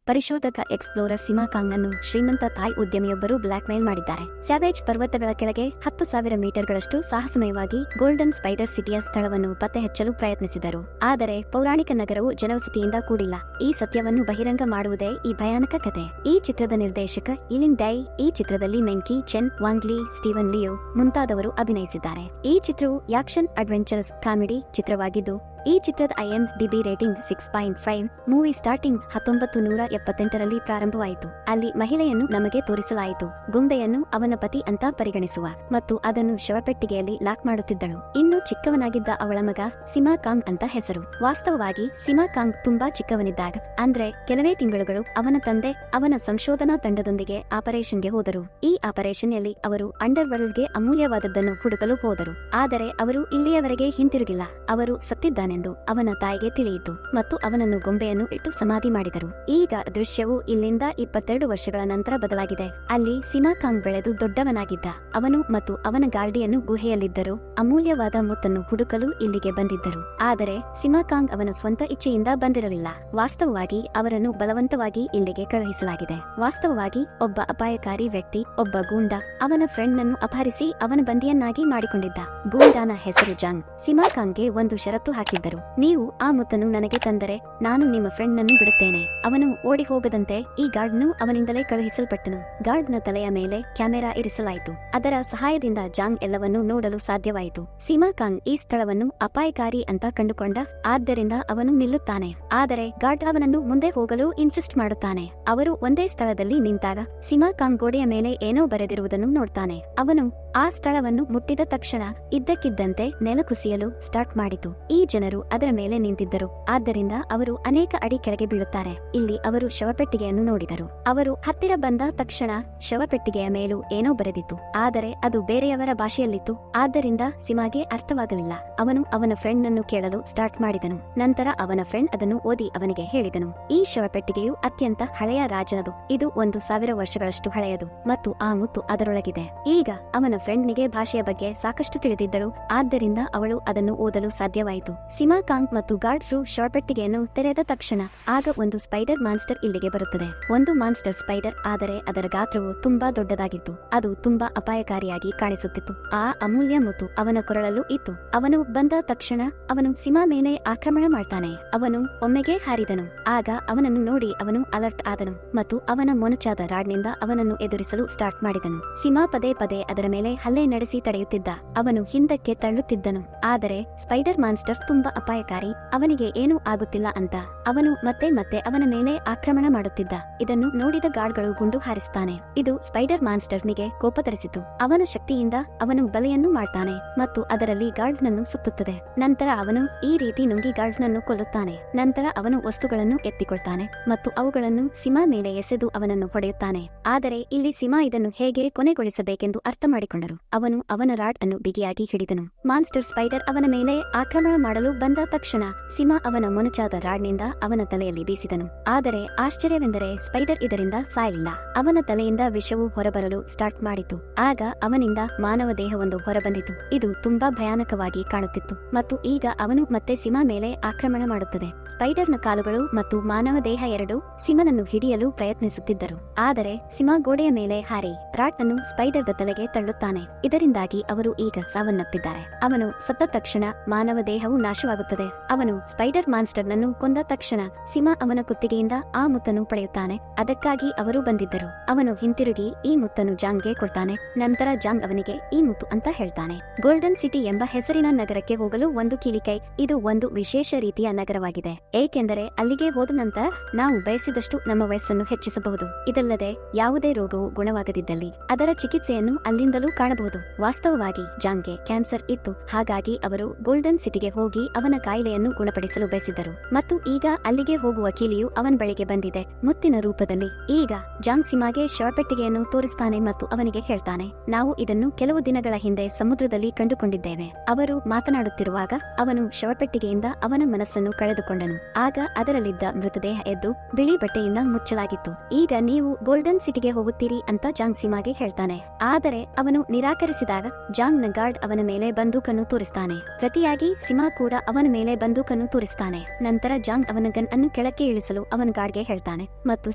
ಪರಿಶೋಧಕ explorer Seema Kong ನನ್ನು ಶ್ರೀಮಂತ ಥಾಯ್ ಉದ್ಯಮಿಯೊಬ್ಬರು ಬ್ಲಾಕ್ ಮೇಲ್ ಮಾಡಿದ್ದಾರೆ. ಸ್ಯಾವೇಜ್ ಪರ್ವತಗಳ ಕೆಳಗೆ 10,000 ಮೀಟರ್ಗಳಷ್ಟು ಸಾಹಸಮಯವಾಗಿ ಗೋಲ್ಡನ್ ಸ್ಪೈಡರ್ ಸಿಟಿಯ ಸ್ಥಳವನ್ನು ಪತ್ತೆ ಹಚ್ಚಲು ಪ್ರಯತ್ನಿಸಿದರು. ಆದರೆ ಪೌರಾಣಿಕ ನಗರವು ಜನವಸತಿಯಿಂದ ಕೂಡಿಲ್ಲ. ಈ ಸತ್ಯವನ್ನು ಬಹಿರಂಗ ಮಾಡುವುದೇ ಈ ಭಯಾನಕ ಕತೆ. ಈ ಚಿತ್ರದ ನಿರ್ದೇಶಕ ಇಲಿನ್ ಡೈ, ಈ ಚಿತ್ರದಲ್ಲಿ ಮೆಂಕಿ ಚೆನ್, ವಾಂಗ್ ಲೀ, ಸ್ಟೀವನ್ ಲಿಯೋ ಮುಂತಾದವರು ಅಭಿನಯಿಸಿದ್ದಾರೆ. ಈ ಚಿತ್ರವು ಆಕ್ಷನ್ ಅಡ್ವೆಂಚರ್ಸ್ ಕಾಮಿಡಿ ಚಿತ್ರವಾಗಿದ್ದು, ಈ ಚಿತ್ರದ IMDb ರೇಟಿಂಗ್ 6.5. ಮೂವಿ ಸ್ಟಾರ್ಟಿಂಗ್ 1978ರಲ್ಲಿ ಪ್ರಾರಂಭವಾಯಿತು. ಅಲ್ಲಿ ಮಹಿಳೆಯನ್ನು ನಮಗೆ ತೋರಿಸಲಾಯಿತು, ಗೊಂಬೆಯನ್ನು ಅವನ ಪತಿ ಅಂತ ಪರಿಗಣಿಸುವ, ಮತ್ತು ಅದನ್ನು ಶವಪೆಟ್ಟಿಗೆಯಲ್ಲಿ ಲಾಕ್ ಮಾಡುತ್ತಿದ್ದಳು. ಇನ್ನು ಚಿಕ್ಕವನಾಗಿದ್ದ ಅವಳ ಮಗ ಸಿಮಾ ಕಾಂಗ್ ಅಂತ ಹೆಸರು. ವಾಸ್ತವವಾಗಿ ಸಿಮಾ ಕಾಂಗ್ ತುಂಬಾ ಚಿಕ್ಕವನಿದ್ದಾಗ, ಅಂದ್ರೆ ಕೆಲವೇ ತಿಂಗಳುಗಳು, ಅವನ ತಂದೆ ಅವನ ಸಂಶೋಧನಾ ತಂಡದೊಂದಿಗೆ ಆಪರೇಷನ್ಗೆ ಹೋದರು. ಈ ಆಪರೇಷನ್ನಲ್ಲಿ ಅವರು ಅಂಡರ್ ವರ್ಲ್ಡ್ಗೆ ಅಮೂಲ್ಯವಾದದ್ದನ್ನು ಹುಡುಕಲು ಹೋದರು. ಆದರೆ ಅವರು ಇಲ್ಲಿಯವರೆಗೆ ಹಿಂತಿರುಗಿಲ್ಲ. ಅವರು ಸತ್ತಿದ್ದಾನೆಂದು ಅವನ ತಾಯಿಗೆ ತಿಳಿಯಿತು ಮತ್ತು ಅವನನ್ನು ಗೊಂಬೆಯನ್ನು ಇಟ್ಟು ಸಮಾಧಿ ಮಾಡಿದರು. ಈಗ ದೃಶ್ಯವು ಇಲ್ಲಿಂದ 22 ವರ್ಷಗಳ ನಂತರ ಬದಲಾಗಿದೆ. ಅಲ್ಲಿ ಸಿಮಾ ಕಾಂಗ್ ಬೆಳೆದು ದೊಡ್ಡವನಾಗಿದ್ದ. ಅವನು ಮತ್ತು ಅವನ ಗಾರ್ಡಿಯನ್ನು ಗುಹೆಯಲ್ಲಿದ್ದರು, ಅಮೂಲ್ಯವಾದ ಮುತ್ತನ್ನು ಹುಡುಕಲು ಇಲ್ಲಿಗೆ ಬಂದಿದ್ದರು. ಆದರೆ ಸಿಮಾ ಕಾಂಗ್ ಅವನ ಸ್ವಂತ ಇಚ್ಛೆಯಿಂದ ಬಂದಿರಲಿಲ್ಲ. ವಾಸ್ತವವಾಗಿ ಅವರನ್ನು ಬಲವಂತವಾಗಿ ಇಲ್ಲಿಗೆ ಕಳುಹಿಸಲಾಗಿದೆ. ವಾಸ್ತವವಾಗಿ ಒಬ್ಬ ಅಪಾಯಕಾರಿ ವ್ಯಕ್ತಿ, ಒಬ್ಬ ಗೂಂಡ, ಅವನ ಫ್ರೆಂಡ್ ನನ್ನು ಅಪಹರಿಸಿ ಅವನ ಬಂದಿಯನ್ನಾಗಿ ಮಾಡಿಕೊಂಡಿದ್ದ. ಗೂಂಡಾನ ಹೆಸರು ಜಾಂಗ್. ಸಿಮಾ ಕಾಂಗ್ಗೆ ಒಂದು ಷರತ್ತು ಹಾಕಿದ್ದರು. ನೀವು ಆ ಮುತ್ತನ್ನು ನನಗೆ ತಂದರೆ ನಾನು ನಿಮ್ಮ ಫ್ರೆಂಡ್ ನನ್ನು ಬಿಡುತ್ತೇನೆ. ಅವನು ಓಡಿ ಹೋಗದಂತೆ ಈ ಗಾರ್ಡ್ನು ಅವನಿಂದಲೇ ಕಳುಹಿಸಲ್ಪಟ್ಟನು. ಗಾರ್ಡ್ನ ತಲೆಯ ಮೇಲೆ ಕ್ಯಾಮೆರಾ ಇರಿಸಲಾಯಿತು. ಅದರ ಸಹಾಯದಿಂದ ಜಾಂಗ್ ಎಲ್ಲವನ್ನೂ ನೋಡಲು ಸಾಧ್ಯವಾಯಿತು. ಸಿಮಾ ಕಾಂಗ್ ಈ ಸ್ಥಳವನ್ನು ಅಪಾಯಕಾರಿ ಅಂತ ಕಂಡುಕೊಂಡ, ಆದ್ದರಿಂದ ಅವನು ನಿಲ್ಲುತ್ತಾನೆ. ಆದರೆ ಗಾರ್ಡ್ ಅವನನ್ನು ಮುಂದೆ ಹೋಗಲು ಇನ್ಸಿಸ್ಟ್ ಮಾಡುತ್ತಾನೆ. ಅವರು ಒಂದೇ ಸ್ಥಳದಲ್ಲಿ ನಿಂತಾಗ ಸಿಮಾ ಕಾಂಗ್ ಗೋಡೆಯ ಮೇಲೆ ಏನೋ ಬರೆದಿರುವುದನ್ನು ನೋಡ್ತಾನೆ. ಅವನು ಆ ಸ್ಥಳವನ್ನು ಮುಟ್ಟಿದ ತಕ್ಷಣ ಇದ್ದಕ್ಕಿದ್ದಂತೆ ನೆಲ ಕುಸಿಯಲು ಸ್ಟಾರ್ಟ್ ಮಾಡಿತು. ಈ ಜನರು ಅದರ ಮೇಲೆ ನಿಂತಿದ್ದರು, ಆದ್ದರಿಂದ ಅವರು ಅನೇಕ ಅಡಿ ಕೆಳಗೆ ಬೀಳುತ್ತಾರೆ. ಇಲ್ಲಿ ಅವರು ಶವಪೆಟ್ಟಿಗೆಯನ್ನು ನೋಡಿದರು. ಅವರು ಹತ್ತಿರ ಬಂದ ತಕ್ಷಣ ಶವಪೆಟ್ಟಿಗೆಯ ಮೇಲೂ ಏನೋ ಬರೆದಿತ್ತು, ಆದರೆ ಅದು ಬೇರೆಯವರ ಭಾಷೆಯಲ್ಲಿತ್ತು. ಆದ್ದರಿಂದ ಸಿಮಾಗೆ ಅರ್ಥವಾಗಲಿಲ್ಲ. ಅವನು ಅವನ ಫ್ರೆಂಡ್ ನನ್ನು ಕೇಳಲು ಸ್ಟಾರ್ಟ್ ಮಾಡಿದನು. ನಂತರ ಅವನ ಫ್ರೆಂಡ್ ಅದನ್ನು ಓದಿ ಅವನಿಗೆ ಹೇಳಿದನು. ಈ ಶವಪೆಟ್ಟಿಗೆಯು ಅತ್ಯಂತ ಹಳೆಯ ರಾಜನದು. ಇದು 1,000 ವರ್ಷಗಳಷ್ಟು ಹಳೆಯದು ಮತ್ತು ಆ ಮುತ್ತು ಅದರೊಳಗಿದೆ. ಈಗ ಅವನ ಫ್ರೆಂಡ್ನಿಗೆ ಭಾಷೆಯ ಬಗ್ಗೆ ಸಾಕಷ್ಟು ತಿಳಿದಿದ್ದರು, ಆದ್ದರಿಂದ ಅವಳು ಅದನ್ನು ಓದಲು ಸಾಧ್ಯವಾಯಿತು. ಸಿಮಾ ಕಾಂಗ್ ಮತ್ತು ಗಾರ್ಡ್ ಫ್ರೂ ಶವಪೆಟ್ಟಿಗೆಯನ್ನು ತೆರೆದ ತಕ್ಷಣ ಆಗ ಒಂದು ಸ್ಪೈಡರ್ ಮಾನ್ಸ್ಟರ್ ಇಲ್ಲಿಗೆ ಬರುತ್ತದೆ. ಒಂದು ಮಾನ್ಸ್ಟರ್ ಸ್ಪೈಡರ್, ಆದರೆ ಅದರ ಗಾತ್ರವು ತುಂಬಾ ದೊಡ್ಡದಾಗಿತ್ತು. ಅದು ತುಂಬಾ ಅಪಾಯಕಾರಿಯಾಗಿ ಕಾಣಿಸುತ್ತಿತ್ತು. ಆ ಅಮೂಲ್ಯ ಮುತ್ತು ಅವನ ಕೊರಳಲ್ಲೂ ಇತ್ತು. ಅವನು ಬಂದ ತಕ್ಷಣ ಅವನು ಸಿಮಾ ಮೇಲೆ ಆಕ್ರಮಣ ಮಾಡ್ತಾನೆ. ಅವನು ಒಮ್ಮೆಗೆ ಹಾರಿದನು. ಆಗ ಅವನನ್ನು ನೋಡಿ ಅವನು ಅಲರ್ಟ್ ಆದನು ಮತ್ತು ಅವನ ಮೊನಚಾದ ರಾಡ್ನಿಂದ ಅವನನ್ನು ಎದುರಿಸಲು ಸ್ಟಾರ್ಟ್ ಮಾಡಿದನು. ಸಿಮಾ ಪದೇ ಪದೇ ಅದರ ಮೇಲೆ ಹಲ್ಲೆ ನಡೆಸಿ ತಡೆಯುತ್ತಿದ್ದ. ಅವನು ಹಿಂದಕ್ಕೆ ತಳ್ಳುತ್ತಿದ್ದನು. ಆದರೆ ಸ್ಪೈಡರ್ ಮಾನ್ಸ್ಟರ್ ತುಂಬಾ ಅಪಾಯಕಾರಿ, ಅವನಿಗೆ ಏನೂ ಆಗುತ್ತಿಲ್ಲ ಅಂತ ಅವನು ಮತ್ತೆ ಮತ್ತೆ ಅವನ ಮೇಲೆ ಆಕ್ರಮಣ ಮಾಡುತ್ತಿದ್ದ. ಇದನ್ನು ನೋಡಿದ ಗಾರ್ಡ್ಗಳು ಗುಂಡು ಹಾರಿಸುತ್ತಾನೆ. ಇದು ಸ್ಪೈಡರ್ ಮಾನ್ಸ್ಟರ್ನಿಗೆ ಕೋಪ ತರಿಸಿತು. ಅವನ ಶಕ್ತಿಯಿಂದ ಅವನು ಬಲೆಯನ್ನು ಮಾಡ್ತಾನೆ ಮತ್ತು ಅದರಲ್ಲಿ ಗಾರ್ಡ್ ನನ್ನು ಸುತ್ತುತ್ತದೆ. ನಂತರ ಅವನು ಈ ರೀತಿ ನುಂಗಿ ಗಾರ್ಡ್ ನನ್ನು ಕೊಲ್ಲುತ್ತಾನೆ. ನಂತರ ಅವನು ವಸ್ತುಗಳನ್ನು ಎತ್ತಿಕೊಳ್ತಾನೆ ಮತ್ತು ಅವುಗಳನ್ನು ಸಿಮಾ ಮೇಲೆ ಎಸೆದು ಅವನನ್ನು ಹೊಡೆಯುತ್ತಾನೆ. ಆದರೆ ಇಲ್ಲಿ ಸಿಮಾ ಇದನ್ನು ಹೇಗೆ ಕೊನೆಗೊಳಿಸಬೇಕೆಂದು ಅರ್ಥ ಮಾಡಿಕೊಂಡರು. ಅವನು ಅವನ ರಾಡ್ ಅನ್ನು ಬಿಗಿಯಾಗಿ ಹಿಡಿದನು. ಮಾನ್ಸ್ಟರ್ ಸ್ಪೈಡರ್ ಅವನ ಮೇಲೆ ಆಕ್ರಮಣ ಮಾಡಲು ಬಂದ ತಕ್ಷಣ ಸಿಮಾ ಅವನ ಮೊನಚಾದ ರಾಡ್ನಿಂದ ಅವನ ತಲೆಯಲ್ಲಿ ಬೀಸಿದನು. ಆದರೆ ಆಶ್ಚರ್ಯವೆಂದರೆ ಸ್ಪೈಡರ್ ಇದರಿಂದ ಸಾಯಲಿಲ್ಲ. ಅವನ ತಲೆಯಿಂದ ವಿಷವು ಹೊರಬರಲು ಸ್ಟಾರ್ಟ್ ಮಾಡಿತು. ಆಗ ಅವನಿಂದ ಮಾನವ ದೇಹವೊಂದು ಹೊರಬಂದಿತು. ಇದು ತುಂಬಾ ಭಯಾನಕವಾಗಿ ಕಾಣುತ್ತಿತ್ತು ಮತ್ತು ಈಗ ಅವನು ಮತ್ತೆ ಸಿಮಾ ಮೇಲೆ ಆಕ್ರಮಣ ಮಾಡುತ್ತದೆ. ಸ್ಪೈಡರ್ನ ಕಾಲುಗಳು ಮತ್ತು ಮಾನವ ದೇಹ ಎರಡೂ ಸಿಮನನ್ನು ಹಿಡಿಯಲು ಪ್ರಯತ್ನಿಸುತ್ತಿದ್ದರು. ಆದರೆ ಸಿಮಾ ಗೋಡೆಯ ಮೇಲೆ ಹಾರಿ ರಾಟ್ ಅನ್ನು ಸ್ಪೈಡರ್ದ ತಲೆಗೆ ತಳ್ಳುತ್ತಾನೆ. ಇದರಿಂದಾಗಿ ಅವರು ಈಗ ಸಾವನ್ನಪ್ಪಿದ್ದಾರೆ. ಅವನು ಸತ್ತ ತಕ್ಷಣ ಮಾನವ ದೇಹವು ನಾಶವಾಗುತ್ತದೆ. ಅವನು ಸ್ಪೈಡರ್ ಮಾನ್ಸ್ಟರ್ ನನ್ನು ಕೊಂದ ತಕ್ಷಣ ಸಿಮಾ ಅವನ ಕುತ್ತಿಗೆಯಿಂದ ಆ ಮುತ್ತನ್ನು ಪಡೆಯುತ್ತಾನೆ. ಅದಕ್ಕಾಗಿ ಅವರು ಬಂದಿದ್ದರು. ಅವನು ಹಿಂತಿರುಗಿ ಈ ಮುತ್ತನ್ನು ಜಾಂಗ್ಗೆ ಕೊಡ್ತಾನೆ. ನಂತರ ಜಾಂಗ್ ಅವನಿಗೆ ಈ ಮುತ್ತು ಅಂತ ಹೇಳ್ತಾನೆ. ಗೋಲ್ಡನ್ ಸಿಟಿ ಎಂಬ ಹೆಸರಿನ ನಗರಕ್ಕೆ ಹೋಗಲು ಒಂದು ಕೀಲಿಕೈ. ಇದು ಒಂದು ವಿಶೇಷ ರೀತಿಯ ನಗರವಾಗಿದೆ, ಏಕೆಂದರೆ ಅಲ್ಲಿಗೆ ಹೋದ ನಂತರ ನಾವು ಬಯಸಿದಷ್ಟು ನಮ್ಮ ವಯಸ್ಸನ್ನು ಹೆಚ್ಚಿಸಬಹುದು. ಇದಲ್ಲದೆ ಯಾವುದೇ ರೋಗವು ಗುಣವಾಗದಿದ್ದಲ್ಲಿ ಅದರ ಚಿಕಿತ್ಸೆಯನ್ನು ಅಲ್ಲಿಂದಲೂ ಕಾಣಬಹುದು. ವಾಸ್ತವವಾಗಿ ಜಾಂಗ್ಗೆ ಕ್ಯಾನ್ಸರ್ ಇತ್ತು, ಹಾಗಾಗಿ ಅವರು ಗೋಲ್ಡನ್ ಸಿಟಿಗೆ ಹೋಗಿ ಅವನ ಕಾಯಿಲೆಯನ್ನು ಗುಣಪಡಿಸಲು ಬಯಸಿದ್ದರು ಮತ್ತು ಈಗ ಅಲ್ಲಿಗೆ ಹೋಗುವ ಕೀಲಿಯು ಅವನ ಬಳಿಗೆ ಬಂದಿದೆ ಮುತ್ತಿನ ರೂಪದಲ್ಲಿ. ಈಗ ಜಾಂಗ್ ಸಿಮಾಗೆ ಶವಪೆಟ್ಟಿಗೆಯನ್ನು ತೋರಿಸ್ತಾನೆ ಮತ್ತು ಅವನಿಗೆ ಹೇಳ್ತಾನೆ, ನಾವು ಇದನ್ನು ಕೆಲವು ದಿನಗಳ ಹಿಂದೆ ಸಮುದ್ರದಲ್ಲಿ ಕಂಡುಕೊಂಡಿದ್ದೇವೆ. ಅವರು ಮಾತನಾಡುತ್ತಿರುವಾಗ ಅವನು ಶವಪೆಟ್ಟಿಗೆಯಿಂದ ಅವನ ಮನಸ್ಸನ್ನು ಕಳೆದುಕೊಂಡನು. ಆಗ ಅದರಲ್ಲಿದ್ದ ಮೃತದೇಹ ಎದ್ದು ಬಿಳಿ ಬಟ್ಟೆಯಿಂದ ಮುಚ್ಚಲಾಗಿತ್ತು. ಈಗ ನೀವು ಗೋಲ್ಡನ್ ಸಿಟಿಗೆ ಹೋಗುತ್ತೀರಿ ಅಂತ ಜಾಂಗ್ ಸಿಮಾಗೆ ಹೇಳ್ತಾನೆ. ಆದರೆ ಅವನು ನಿರಾಕರಿಸಿದಾಗ ಜಾಂಗ್ನ ಗಾರ್ಡ್ ಅವನ ಮೇಲೆ ಬಂದೂಕನ್ನು ತೋರಿಸ್ತಾನೆ. ಪ್ರತಿಯಾಗಿ ಸಿಮಾ ಕೂಡ ಅವನ ಮೇಲೆ ಬಂದೂಕನ್ನು ತೋರಿಸ್ತಾನೆ. ನಂತರ ಜಾಂಗ್ ಅವನ ಗನ್ ಅನ್ನು ಕೆಳಕ್ಕೆ ಇಳಿಸಲು ಅವನ ಗಾರ್ಡ್ಗೆ ಹೇಳ್ತಾನೆ ಮತ್ತು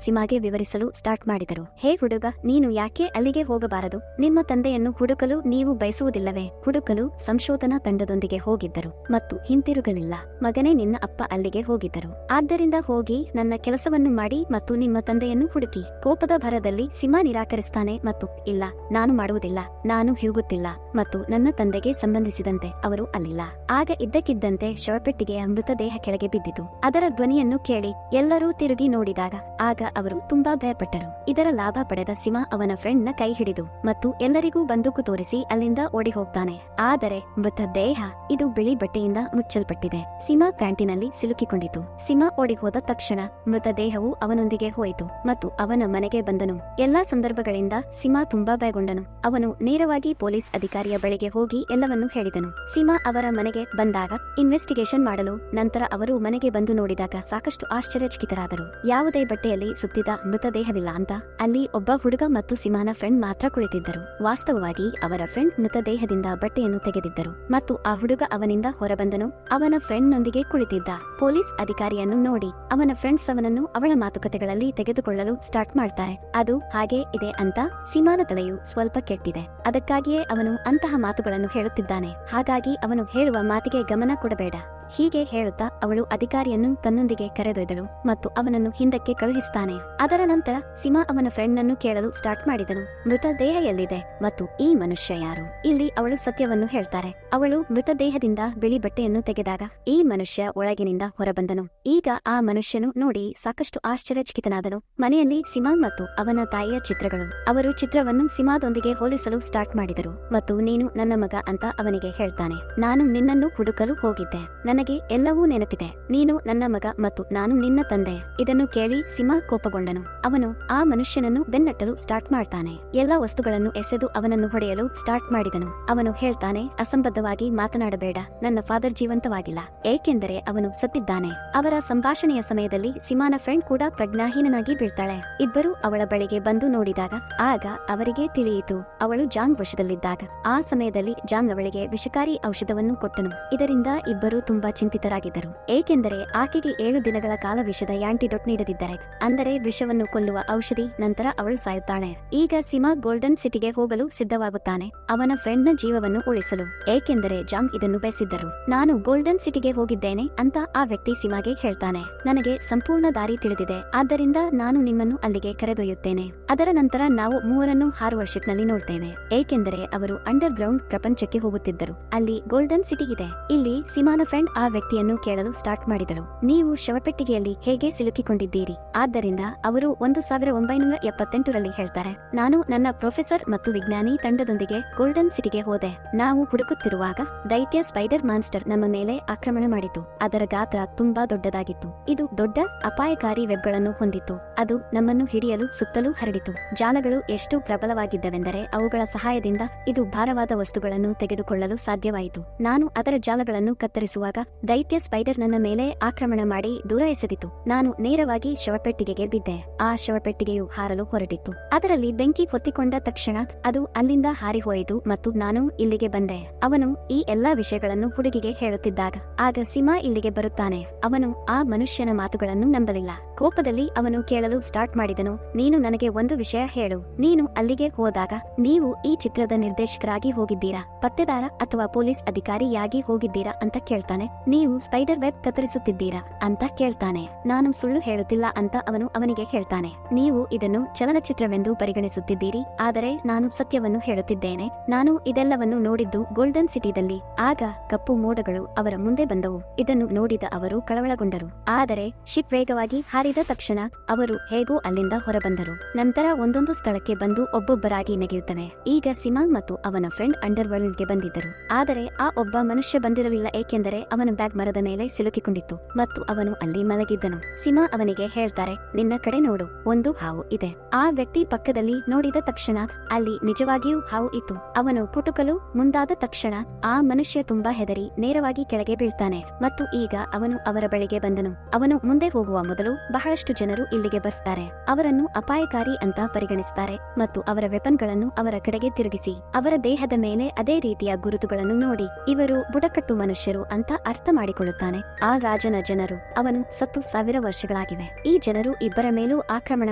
ಸಿಮಾಗೆ ವಿವರಿಸಲು ಸ್ಟಾರ್ಟ್ ಮಾಡಿದರು. ಹೇ ಹುಡುಗ, ನೀನು ಯಾಕೆ ಅಲ್ಲಿಗೆ ಹೋಗಬಾರದು? ನಿಮ್ಮ ತಂದೆಯನ್ನು ಹುಡುಕಲು ನೀವು ಬಯಸುವುದಿಲ್ಲವೇ? ಹುಡುಕಲು ಸಂಶೋಧನಾ ತಂಡದೊಂದಿಗೆ ಹೋಗಿದ್ದರು ಮತ್ತು ಹಿಂತಿರುಗಲಿಲ್ಲ. ಮಗನೇ, ನಿನ್ನ ಅಪ್ಪ ಅಲ್ಲಿಗೆ ಹೋಗಿದ್ದರು. ಆದ್ದರಿಂದ ಹೋಗಿ ನನ್ನ ಕೆಲಸವನ್ನು ಮಾಡಿ ಮತ್ತು ನಿಮ್ಮ ತಂದೆಯನ್ನು ಹುಡುಕಿ. ಕೋಪದ ಭರದಲ್ಲಿ ಸಿಮಾ ನಿರಾಕರಿಸ್ತಾನೆ ಮತ್ತು ಇಲ್ಲ, ನಾನು ಮಾಡುವುದಿಲ್ಲ, ನಾನು ಹೋಗುತ್ತಿಲ್ಲ ಮತ್ತು ನನ್ನ ತಂದೆಗೆ ಸಂಬಂಧಿಸಿದಂತೆ ಅವರು ಅಲ್ಲಿಲ್ಲ. ಆಗ ಇದ್ದಕ್ಕಿದ್ದಂತೆ ಶವಪೆಟ್ಟಿಗೆಯ ಮೃತದೇಹ ಕೆಳಗೆ ಬಿದ್ದಿತು. ಅದರ ಧ್ವನಿಯನ್ನು ಕೇಳಿ ಎಲ್ಲರೂ ತಿರುಗಿ ನೋಡಿದಾಗ ಆಗ ಅವರು ತುಂಬಾ ಭಯಪಟ್ಟರು. ಇದರ ಲಾಭ ಪಡೆದ ಸಿಮಾ ಅವನ ಫ್ರೆಂಡ್ ನ ಕೈ ಹಿಡಿದು ಮತ್ತು ಎಲ್ಲರಿಗೂ ಬಂದೂಕು ತೋರಿಸಿ ಅಲ್ಲಿಂದ ಓಡಿ ಹೋಗ್ತಾನೆ. ಆದರೆ ಮೃತದೇಹ ಇದು ಬಿಳಿ ಬಟ್ಟೆಯಿಂದ ಮುಚ್ಚಲ್ಪಟ್ಟಿದೆ. ಸಿಮಾ ಪ್ಯಾಂಟಿನಲ್ಲಿ ಸಿಲುಕಿಕೊಂಡಿತು. ಸಿಮಾ ಓಡಿ ಹೋದ ತಕ್ಷಣ ಮೃತದೇಹವು ಅವನೊಂದಿಗೆ ಹೋಯಿತು ಮತ್ತು ಅವನ ಮನೆಗೆ ಬಂದನು. ಎಲ್ಲಾ ಸಂದರ್ಭಗಳಿಂದ ಸಿಮಾ ತುಂಬಾ ಭಯಗೊಂಡನು. ಅವನು ನೇರವಾಗಿ ಪೊಲೀಸ್ ಅಧಿಕಾರಿಯ ಬಳಿಗೆ ಹೋಗಿ ಎಲ್ಲವನ್ನೂ ಹೇಳಿದನು. ಸಿಮಾ ಅವರ ಮನೆಗೆ ಬಂದಾಗ ಇನ್ವೆಸ್ಟಿಗೇಷನ್ ಮಾಡಲು ನಂತರ ಅವರು ಮನೆಗೆ ಬಂದು ನೋಡಿದಾಗ ಸಾಕಷ್ಟು ಆಶ್ಚರ್ಯಚಕಿತರಾದರು. ಯಾವುದೇ ಬಟ್ಟೆಯಲ್ಲಿ ಸುತ್ತಿದ ಮೃತದೇಹವಿಲ್ಲ ಅಂತ. ಅಲ್ಲಿ ಒಬ್ಬ ಹುಡುಗ ಮತ್ತು ಸಿಮಾನ ಫ್ರೆಂಡ್ ಮಾತ್ರ ಕುಳಿತಿದ್ದರು. ವಾಸ್ತವವಾಗಿ ಅವರ ಫ್ರೆಂಡ್ ಮೃತದೇಹದಿಂದ ಬಟ್ಟೆಯನ್ನು ತೆಗೆದಿದ್ದರು ಮತ್ತು ಆ ಹುಡುಗ ಅವನಿಂದ ಹೊರಬಂದನು. ಅವನ ಫ್ರೆಂಡ್ ನೊಂದಿಗೆ ಕುಳಿತಿದ್ದ. ಪೊಲೀಸ್ ಅಧಿಕಾರಿಯನ್ನು ನೋಡಿ ಅವನ ಫ್ರೆಂಡ್ಸ್ ಅವನನ್ನು ಅವಳ ಮಾತುಕತೆಗಳಲ್ಲಿ ತೆಗೆದುಕೊಳ್ಳಲು ಸ್ಟಾರ್ಟ್ ಮಾಡ್ತಾರೆ. ಅದು ಹಾಗೆ ಇದೆ ಅಂತ ಸಿಮಾನ ತಲೆಯು ಸ್ವಲ್ಪ ಕೆಟ್ಟಿದೆ. ಅದಕ್ಕಾಗಿಯೇ ಅವನು ಅಂತಹ ಮಾತುಗಳನ್ನು ಹೇಳುತ್ತಿದ್ದಾನೆ. ಹಾಗಾಗಿ ಅವನು ಹೇಳುವ ಮಾತಿಗೆ ಗಮನ ಕೊಡಬೇಡ. ಹೀಗೆ ಹೇಳುತ್ತಾ ಅವಳು ಅಧಿಕಾರಿಯನ್ನು ತನ್ನೊಂದಿಗೆ ಕರೆದೊಯ್ದಳು ಮತ್ತು ಅವನನ್ನು ಹಿಂದಕ್ಕೆ ಕಳುಹಿಸ್ತಾನೆ. ಅದರ ನಂತರ ಸಿಮಾ ಅವನ ಫ್ರೆಂಡ್ ನನ್ನು ಕೇಳಲು ಸ್ಟಾರ್ಟ್ ಮಾಡಿದನು. ಮೃತದೇಹ ಎಲ್ಲಿದೆ ಮತ್ತು ಈ ಮನುಷ್ಯ ಯಾರು? ಇಲ್ಲಿ ಅವಳು ಸತ್ಯವನ್ನು ಹೇಳ್ತಾರೆ. ಅವಳು ಮೃತದೇಹದಿಂದ ಬಿಳಿ ಬಟ್ಟೆಯನ್ನು ತೆಗೆದಾಗ ಈ ಮನುಷ್ಯ ಒಳಗಿನಿಂದ ಹೊರಬಂದನು. ಈಗ ಆ ಮನುಷ್ಯನು ನೋಡಿ ಸಾಕಷ್ಟು ಆಶ್ಚರ್ಯಚಕಿತನಾದನು. ಮನೆಯಲ್ಲಿ ಸಿಮಾ ಮತ್ತು ಅವನ ತಾಯಿಯ ಚಿತ್ರಗಳು. ಅವರು ಚಿತ್ರವನ್ನು ಸಿಮಾದೊಂದಿಗೆ ಹೋಲಿಸಲು ಸ್ಟಾರ್ಟ್ ಮಾಡಿದರು ಮತ್ತು ನೀನು ನನ್ನ ಮಗ ಅಂತ ಅವನಿಗೆ ಹೇಳ್ತಾನೆ. ನಾನು ನಿನ್ನನ್ನು ಹುಡುಕಲು ಹೋಗಿದ್ದೆ. ನನಗೆ ಎಲ್ಲವೂ ನೆನಪಿದೆ. ನೀನು ನನ್ನ ಮಗ ಮತ್ತು ನಾನು ನಿನ್ನ ತಂದೆ. ಇದನ್ನು ಕೇಳಿ ಸಿಮಾ ಕೋಪಗೊಂಡನು. ಅವನು ಆ ಮನುಷ್ಯನನ್ನು ಬೆನ್ನಟ್ಟಲು ಸ್ಟಾರ್ಟ್ ಮಾಡ್ತಾನೆ. ಎಲ್ಲಾ ವಸ್ತುಗಳನ್ನು ಎಸೆದು ಅವನನ್ನು ಹೊಡೆಯಲು ಸ್ಟಾರ್ಟ್ ಮಾಡಿದನು. ಅವನು ಹೇಳ್ತಾನೆ, ಅಸಂಬದ್ಧವಾಗಿ ಮಾತನಾಡಬೇಡ. ನನ್ನ ಫಾದರ್ ಜೀವಂತವಾಗಿಲ್ಲ, ಏಕೆಂದರೆ ಅವನು ಸತ್ತಿದ್ದಾನೆ. ಅವರ ಸಂಭಾಷಣೆಯ ಸಮಯದಲ್ಲಿ ಸಿಮಾನ ಫ್ರೆಂಡ್ ಕೂಡ ಪ್ರಜ್ಞಾಹೀನನಾಗಿ ಬೀಳ್ತಾಳೆ. ಇಬ್ಬರು ಅವಳ ಬಳಿಗೆ ಬಂದು ನೋಡಿದಾಗ ಆಗ ಅವರಿಗೆ ತಿಳಿಯಿತು ಅವಳು ಜಾಂಗ್ ವಶದಲ್ಲಿದ್ದಾಗ. ಆ ಸಮಯದಲ್ಲಿ ಜಾಂಗ್ ಅವಳಿಗೆ ವಿಷಕಾರಿ ಔಷಧವನ್ನು ಕೊಟ್ಟನು. ಇದರಿಂದ ಇಬ್ಬರು ತುಂಬಾ ಚಿಂತಿತರಾಗಿದ್ದರು. ಏಕೆಂದರೆ ಆಕೆಗೆ 7 ದಿನಗಳ ಕಾಲ ವಿಷದ ಆಂಟಿಡೋಟ್ ನೀಡದಿದ್ದರೆ, ಅಂದರೆ ವಿಷವನ್ನು ಕೊಲ್ಲುವ ಔಷಧಿ, ನಂತರ ಅವಳು ಸಾಯುತ್ತಾಳೆ. ಈಗ ಸಿಮಾ ಗೋಲ್ಡನ್ ಸಿಟಿಗೆ ಹೋಗಲು ಸಿದ್ಧವಾಗುತ್ತಾನೆ ಅವನ ಫ್ರೆಂಡ್ ನ ಜೀವವನ್ನು ಉಳಿಸಲು. ಏಕೆಂದರೆ ಜಾಂಗ್ ಇದನ್ನು ಬಯಸಿದ್ದರು. ನಾನು ಗೋಲ್ಡನ್ ಸಿಟಿಗೆ ಹೋಗಿದ್ದೇನೆ ಅಂತ ಆ ವ್ಯಕ್ತಿ ಸಿಮಾಗೆ ಹೇಳ್ತಾನೆ. ನನಗೆ ಸಂಪೂರ್ಣ ದಾರಿ ತಿಳಿದಿದೆ, ಆದ್ದರಿಂದ ನಾನು ನಿಮ್ಮನ್ನು ಅಲ್ಲಿಗೆ ಕರೆದೊಯ್ಯುತ್ತೇನೆ. ಅದರ ನಂತರ ನಾವು ಮೂವರನ್ನು ಹಾರುವ ಶಿಪ್ ನಲ್ಲಿ ನೋಡ್ತೇವೆ. ಏಕೆಂದರೆ ಅವರು ಅಂಡರ್ ಗ್ರೌಂಡ್ ಪ್ರಪಂಚಕ್ಕೆ ಹೋಗುತ್ತಿದ್ದರು. ಅಲ್ಲಿ ಗೋಲ್ಡನ್ ಸಿಟಿ ಇದೆ. ಇಲ್ಲಿ ಸಿಮಾನ ಫ್ರೆಂಡ್ ಆ ವ್ಯಕ್ತಿಯನ್ನು ಕೇಳಲು ಸ್ಟಾರ್ಟ್ ಮಾಡಿದಳು. ನೀವು ಶವಪೆಟ್ಟಿಗೆಯಲ್ಲಿ ಹೇಗೆ ಸಿಲುಕಿಕೊಂಡಿದ್ದೀರಿ? ಆದ್ದರಿಂದ ಅವರು 1978ರಲ್ಲಿ ಹೇಳ್ತಾರೆ, ನಾನು ನನ್ನ ಪ್ರೊಫೆಸರ್ ಮತ್ತು ವಿಜ್ಞಾನಿ ತಂಡದೊಂದಿಗೆ ಗೋಲ್ಡನ್ ಸಿಟಿಗೆ ಹೋದೆ. ನಾವು ಹುಡುಕುತ್ತಿರುವಾಗ ದೈತ್ಯ ಸ್ಪೈಡರ್ ಮಾನ್ಸ್ಟರ್ ನಮ್ಮ ಮೇಲೆ ಆಕ್ರಮಣ ಮಾಡಿತು. ಅದರ ಗಾತ್ರ ತುಂಬಾ ದೊಡ್ಡದಾಗಿತ್ತು. ಇದು ದೊಡ್ಡ ಅಪಾಯಕಾರಿ ವೆಬ್ಗಳನ್ನು ಹೊಂದಿತ್ತು. ಅದು ನಮ್ಮನ್ನು ಹಿಡಿಯಲು ಸುತ್ತಲೂ ಹರಡಿತು. ಜಾಲಗಳು ಎಷ್ಟು ಪ್ರಬಲವಾಗಿದ್ದವೆಂದರೆ ಅವುಗಳ ಸಹಾಯದಿಂದ ಇದು ಭಾರವಾದ ವಸ್ತುಗಳನ್ನು ತೆಗೆದುಕೊಳ್ಳಲು ಸಾಧ್ಯವಾಯಿತು. ನಾನು ಅದರ ಜಾಲಗಳನ್ನು ಕತ್ತರಿಸುವಾಗ ದೈತ್ಯ ಸ್ಪೈಡರ್ ನನ್ನ ಮೇಲೆ ಆಕ್ರಮಣ ಮಾಡಿ ದೂರ ಎಸೆದಿತು. ನಾನು ನೇರವಾಗಿ ಶವಪೆಟ್ಟಿಗೆಗೆ ಬಿದ್ದೆ. ಆ ಶವಪೆಟ್ಟಿಗೆಯು ಹಾರಲು ಹೊರಟಿತ್ತು. ಅದರಲ್ಲಿ ಬೆಂಕಿ ಹೊತ್ತಿಕೊಂಡ ತಕ್ಷಣ ಅದು ಅಲ್ಲಿಂದ ಹಾರಿ ಹೋಯಿತು ಮತ್ತು ನಾನು ಇಲ್ಲಿಗೆ ಬಂದೆ. ಅವನು ಈ ಎಲ್ಲಾ ವಿಷಯಗಳನ್ನು ಹುಡುಗಿಗೆ ಹೇಳುತ್ತಿದ್ದಾಗ ಆಗ ಸಿಮಾ ಇಲ್ಲಿಗೆ ಬರುತ್ತಾನೆ. ಅವನು ಆ ಮನುಷ್ಯನ ಮಾತುಗಳನ್ನು ನಂಬಲಿಲ್ಲ. ಕೋಪದಲ್ಲಿ ಅವನು ಕೇಳಲು ಸ್ಟಾರ್ಟ್ ಮಾಡಿದನು, ನೀನು ನನಗೆ ಒಂದು ವಿಷಯ ಹೇಳು. ನೀನು ಅಲ್ಲಿಗೆ ಹೋದಾಗ ನೀವು ಈ ಚಿತ್ರದ ನಿರ್ದೇಶಕರಾಗಿ ಹೋಗಿದ್ದೀರಾ, ಪತ್ತೆದಾರ ಅಥವಾ ಪೊಲೀಸ್ ಅಧಿಕಾರಿಯಾಗಿ ಹೋಗಿದ್ದೀರಾ ಅಂತ ಕೇಳ್ತಾನೆ. ನೀವು ಸ್ಪೈಡರ್ ವೆಬ್ ಕತ್ತರಿಸುತ್ತಿದ್ದೀರಾ ಅಂತ ಕೇಳ್ತಾನೆ. ನಾನು ಸುಳ್ಳು ಹೇಳುತ್ತಿಲ್ಲ ಅಂತ ಅವನು ಅವನಿಗೆ ಹೇಳ್ತಾನೆ. ನೀವು ಇದನ್ನು ಚಲನಚಿತ್ರವೆಂದು ಪರಿಗಣಿಸುತ್ತಿದ್ದೀರಿ, ಆದರೆ ನಾನು ಸತ್ಯವನ್ನು ಹೇಳುತ್ತಿದ್ದೇನೆ. ನಾನು ಇದೆಲ್ಲವನ್ನು ನೋಡಿದ್ದು ಗೋಲ್ಡನ್ ಸಿಟಿದಲ್ಲಿ. ಆಗ ಕಪ್ಪು ಮೋಡಗಳು ಅವರ ಮುಂದೆ ಬಂದವು. ಇದನ್ನು ನೋಡಿದ ಅವರು ಕಳವಳಗೊಂಡರು. ಆದರೆ ಶಿಪ್ ವೇಗವಾಗಿ ಹಾರಿದ ತಕ್ಷಣ ಅವರು ಹೇಗೋ ಅಲ್ಲಿಂದ ಹೊರಬಂದರು. ನಂತರ ಒಂದೊಂದು ಸ್ಥಳಕ್ಕೆ ಬಂದು ಒಬ್ಬೊಬ್ಬರಾಗಿ ನೆಗೆಯುತ್ತವೆ. ಈಗ ಸಿಮಾ ಮತ್ತು ಅವನ ಫ್ರೆಂಡ್ ಅಂಡರ್ ವರ್ಲ್ಡ್ಗೆ ಬಂದಿದ್ದರು. ಆದರೆ ಆ ಒಬ್ಬ ಮನುಷ್ಯ ಬಂದಿರಲಿಲ್ಲ, ಏಕೆಂದರೆ ಅವನ ಅವನ ಬ್ಯಾಗ್ ಮರದ ಮೇಲೆ ಸಿಲುಕಿಕೊಂಡಿತ್ತು ಮತ್ತು ಅವನು ಅಲ್ಲಿ ಮಲಗಿದ್ದನು. ಸಿಮಾ ಅವನಿಗೆ ಹೇಳ್ತಾರೆ, ನಿನ್ನ ಕಡೆ ನೋಡು, ಒಂದು ಹಾವು ಇದೆ. ಆ ವ್ಯಕ್ತಿ ಪಕ್ಕದಲ್ಲಿ ನೋಡಿದ ತಕ್ಷಣ ಅಲ್ಲಿ ನಿಜವಾಗಿಯೂ ಹಾವು ಇತ್ತು. ಅವನು ಪುಟುಕಲು ಮುಂದಾದ ತಕ್ಷಣ ಆ ಮನುಷ್ಯ ತುಂಬಾ ಹೆದರಿ ನೇರವಾಗಿ ಕೆಳಗೆ ಬೀಳ್ತಾನೆ ಮತ್ತು ಈಗ ಅವನು ಅವರ ಬಳಿಗೆ ಬಂದನು. ಅವನು ಮುಂದೆ ಹೋಗುವ ಮೊದಲು ಬಹಳಷ್ಟು ಜನರು ಇಲ್ಲಿಗೆ ಬರ್ತಾರೆ. ಅವರನ್ನು ಅಪಾಯಕಾರಿ ಅಂತ ಪರಿಗಣಿಸುತ್ತಾರೆ ಮತ್ತು ಅವರ ವೆಪನ್ಗಳನ್ನು ಅವರ ಕಡೆಗೆ ತಿರುಗಿಸಿ ಅವರ ದೇಹದ ಮೇಲೆ ಅದೇ ರೀತಿಯ ಗುರುತುಗಳನ್ನು ನೋಡಿ ಇವರು ಬುಡಕಟ್ಟು ಮನುಷ್ಯರು ಅಂತ ಅರ್ಥ ಮಾಡಿಕೊಳ್ಳುತ್ತಾನೆ. ಆ ರಾಜನ ಜನರು ಅವನು ಸತ್ತು 1000 ವರ್ಷಗಳಾಗಿವೆ. ಈ ಜನರು ಇಬ್ಬರ ಮೇಲೂ ಆಕ್ರಮಣ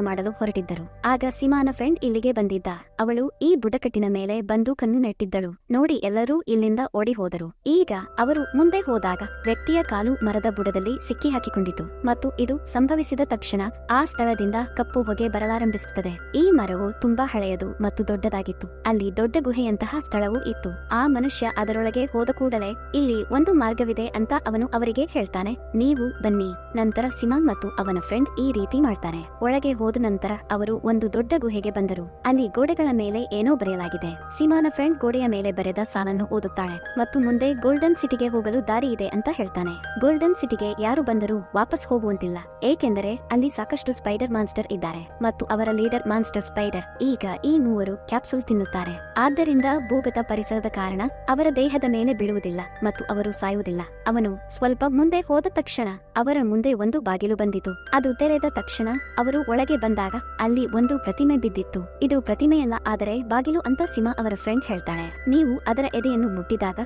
ಮಾಡಲು ಹೊರಟಿದ್ದರು. ಆಗ ಸಿಮಾನ ಫ್ರೆಂಡ್ ಇಲ್ಲಿಗೆ ಬಂದಿದ್ದ. ಅವಳು ಈ ಬುಡಕಟ್ಟಿನ ಮೇಲೆ ಬಂದೂಕನ್ನು ನೆಟ್ಟಿದ್ದಳು. ನೋಡಿ ಎಲ್ಲರೂ ಇಲ್ಲಿಂದ ಓಡಿ ಹೋದರು. ಈಗ ಅವರು ಮುಂದೆ ಹೋದಾಗ ವ್ಯಕ್ತಿಯ ಕಾಲು ಮರದ ಬುಡದಲ್ಲಿ ಸಿಕ್ಕಿ ಹಾಕಿಕೊಂಡಿತು ಮತ್ತು ಇದು ಸಂಭವಿಸಿದ ತಕ್ಷಣ ಆ ಸ್ಥಳದಿಂದ ಕಪ್ಪು ಹೊಗೆ ಬರಲಾರಂಭಿಸುತ್ತದೆ. ಈ ಮರವು ತುಂಬಾ ಹಳೆಯದು ಮತ್ತು ದೊಡ್ಡದಾಗಿತ್ತು. ಅಲ್ಲಿ ದೊಡ್ಡ ಗುಹೆಯಂತಹ ಸ್ಥಳವೂ ಇತ್ತು. ಆ ಮನುಷ್ಯ ಅದರೊಳಗೆ ಹೋದ ಕೂಡಲೇ ಇಲ್ಲಿ ಒಂದು ಮಾರ್ಗವಿದೆ ಅಂತ ಅವನು ಅವರಿಗೆ ಹೇಳ್ತಾನೆ, ನೀವು ಬನ್ನಿ. ನಂತರ ಸಿಮಾ ಮತ್ತು ಅವನ ಫ್ರೆಂಡ್ ಈ ರೀತಿ ಮಾಡ್ತಾರೆ. ಒಳಗೆ ಹೋದ ನಂತರ ಅವರು ಒಂದು ದೊಡ್ಡ ಗುಹೆಗೆ ಬಂದರು. ಅಲ್ಲಿ ಗೋಡೆಗಳ ಮೇಲೆ ಏನೋ ಬರೆಯಲಾಗಿದೆ. ಸಿಮಾನ ಫ್ರೆಂಡ್ ಗೋಡೆಯ ಮೇಲೆ ಬರೆದ ಸಾಲನ್ನು ಓದುತ್ತಾಳೆ ಮತ್ತು ಮುಂದೆ ಗೋಲ್ಡನ್ ಸಿಟಿಗೆ ಹೋಗಲು ದಾರಿ ಇದೆ ಅಂತ ಹೇಳ್ತಾನೆ. ಗೋಲ್ಡನ್ ಸಿಟಿಗೆ ಯಾರು ಬಂದರೂ ವಾಪಸ್ ಹೋಗುವಂತಿಲ್ಲ, ಏಕೆಂದರೆ ಅಲ್ಲಿ ಸಾಕಷ್ಟು ಸ್ಪೈಡರ್ ಮಾನ್ಸ್ಟರ್ ಇದ್ದಾರೆ ಮತ್ತು ಅವರ ಲೀಡರ್ ಮಾನ್ಸ್ಟರ್ ಸ್ಪೈಡರ್. ಈಗ ಈ ಮೂವರು ಕ್ಯಾಪ್ಸುಲ್ ತಿನ್ನುತ್ತಾರೆ. ಆದ್ದರಿಂದ ಭೂಗತ ಪರಿಸರದ ಕಾರಣ ಅವರ ದೇಹದ ಮೇಲೆ ಬೀಳುವುದಿಲ್ಲ ಮತ್ತು ಅವರು ಸಾಯುವುದಿಲ್ಲ. ಅವನು ಸ್ವಲ್ಪ ಮುಂದೆ ಹೋದ ತಕ್ಷಣ ಅವರ ಮುಂದೆ ಒಂದು ಬಾಗಿಲು ಬಂದಿತು. ಅದು ತೆರೆದ ತಕ್ಷಣ ಅವರು ಒಳಗೆ ಬಂದಾಗ ಅಲ್ಲಿ ಒಂದು ಪ್ರತಿಮೆ ಬಿದ್ದಿತ್ತು. ಇದು ಪ್ರತಿಮೆಯಲ್ಲ, ಆದರೆ ಬಾಗಿಲು ಅಂತ ಸಿಮಾ ಅವರ ಫ್ರೆಂಡ್ ಹೇಳ್ತಾಳೆ. ನೀವು ಅದರ ಎದೆಯನ್ನು ಮುಟ್ಟಿದಾಗ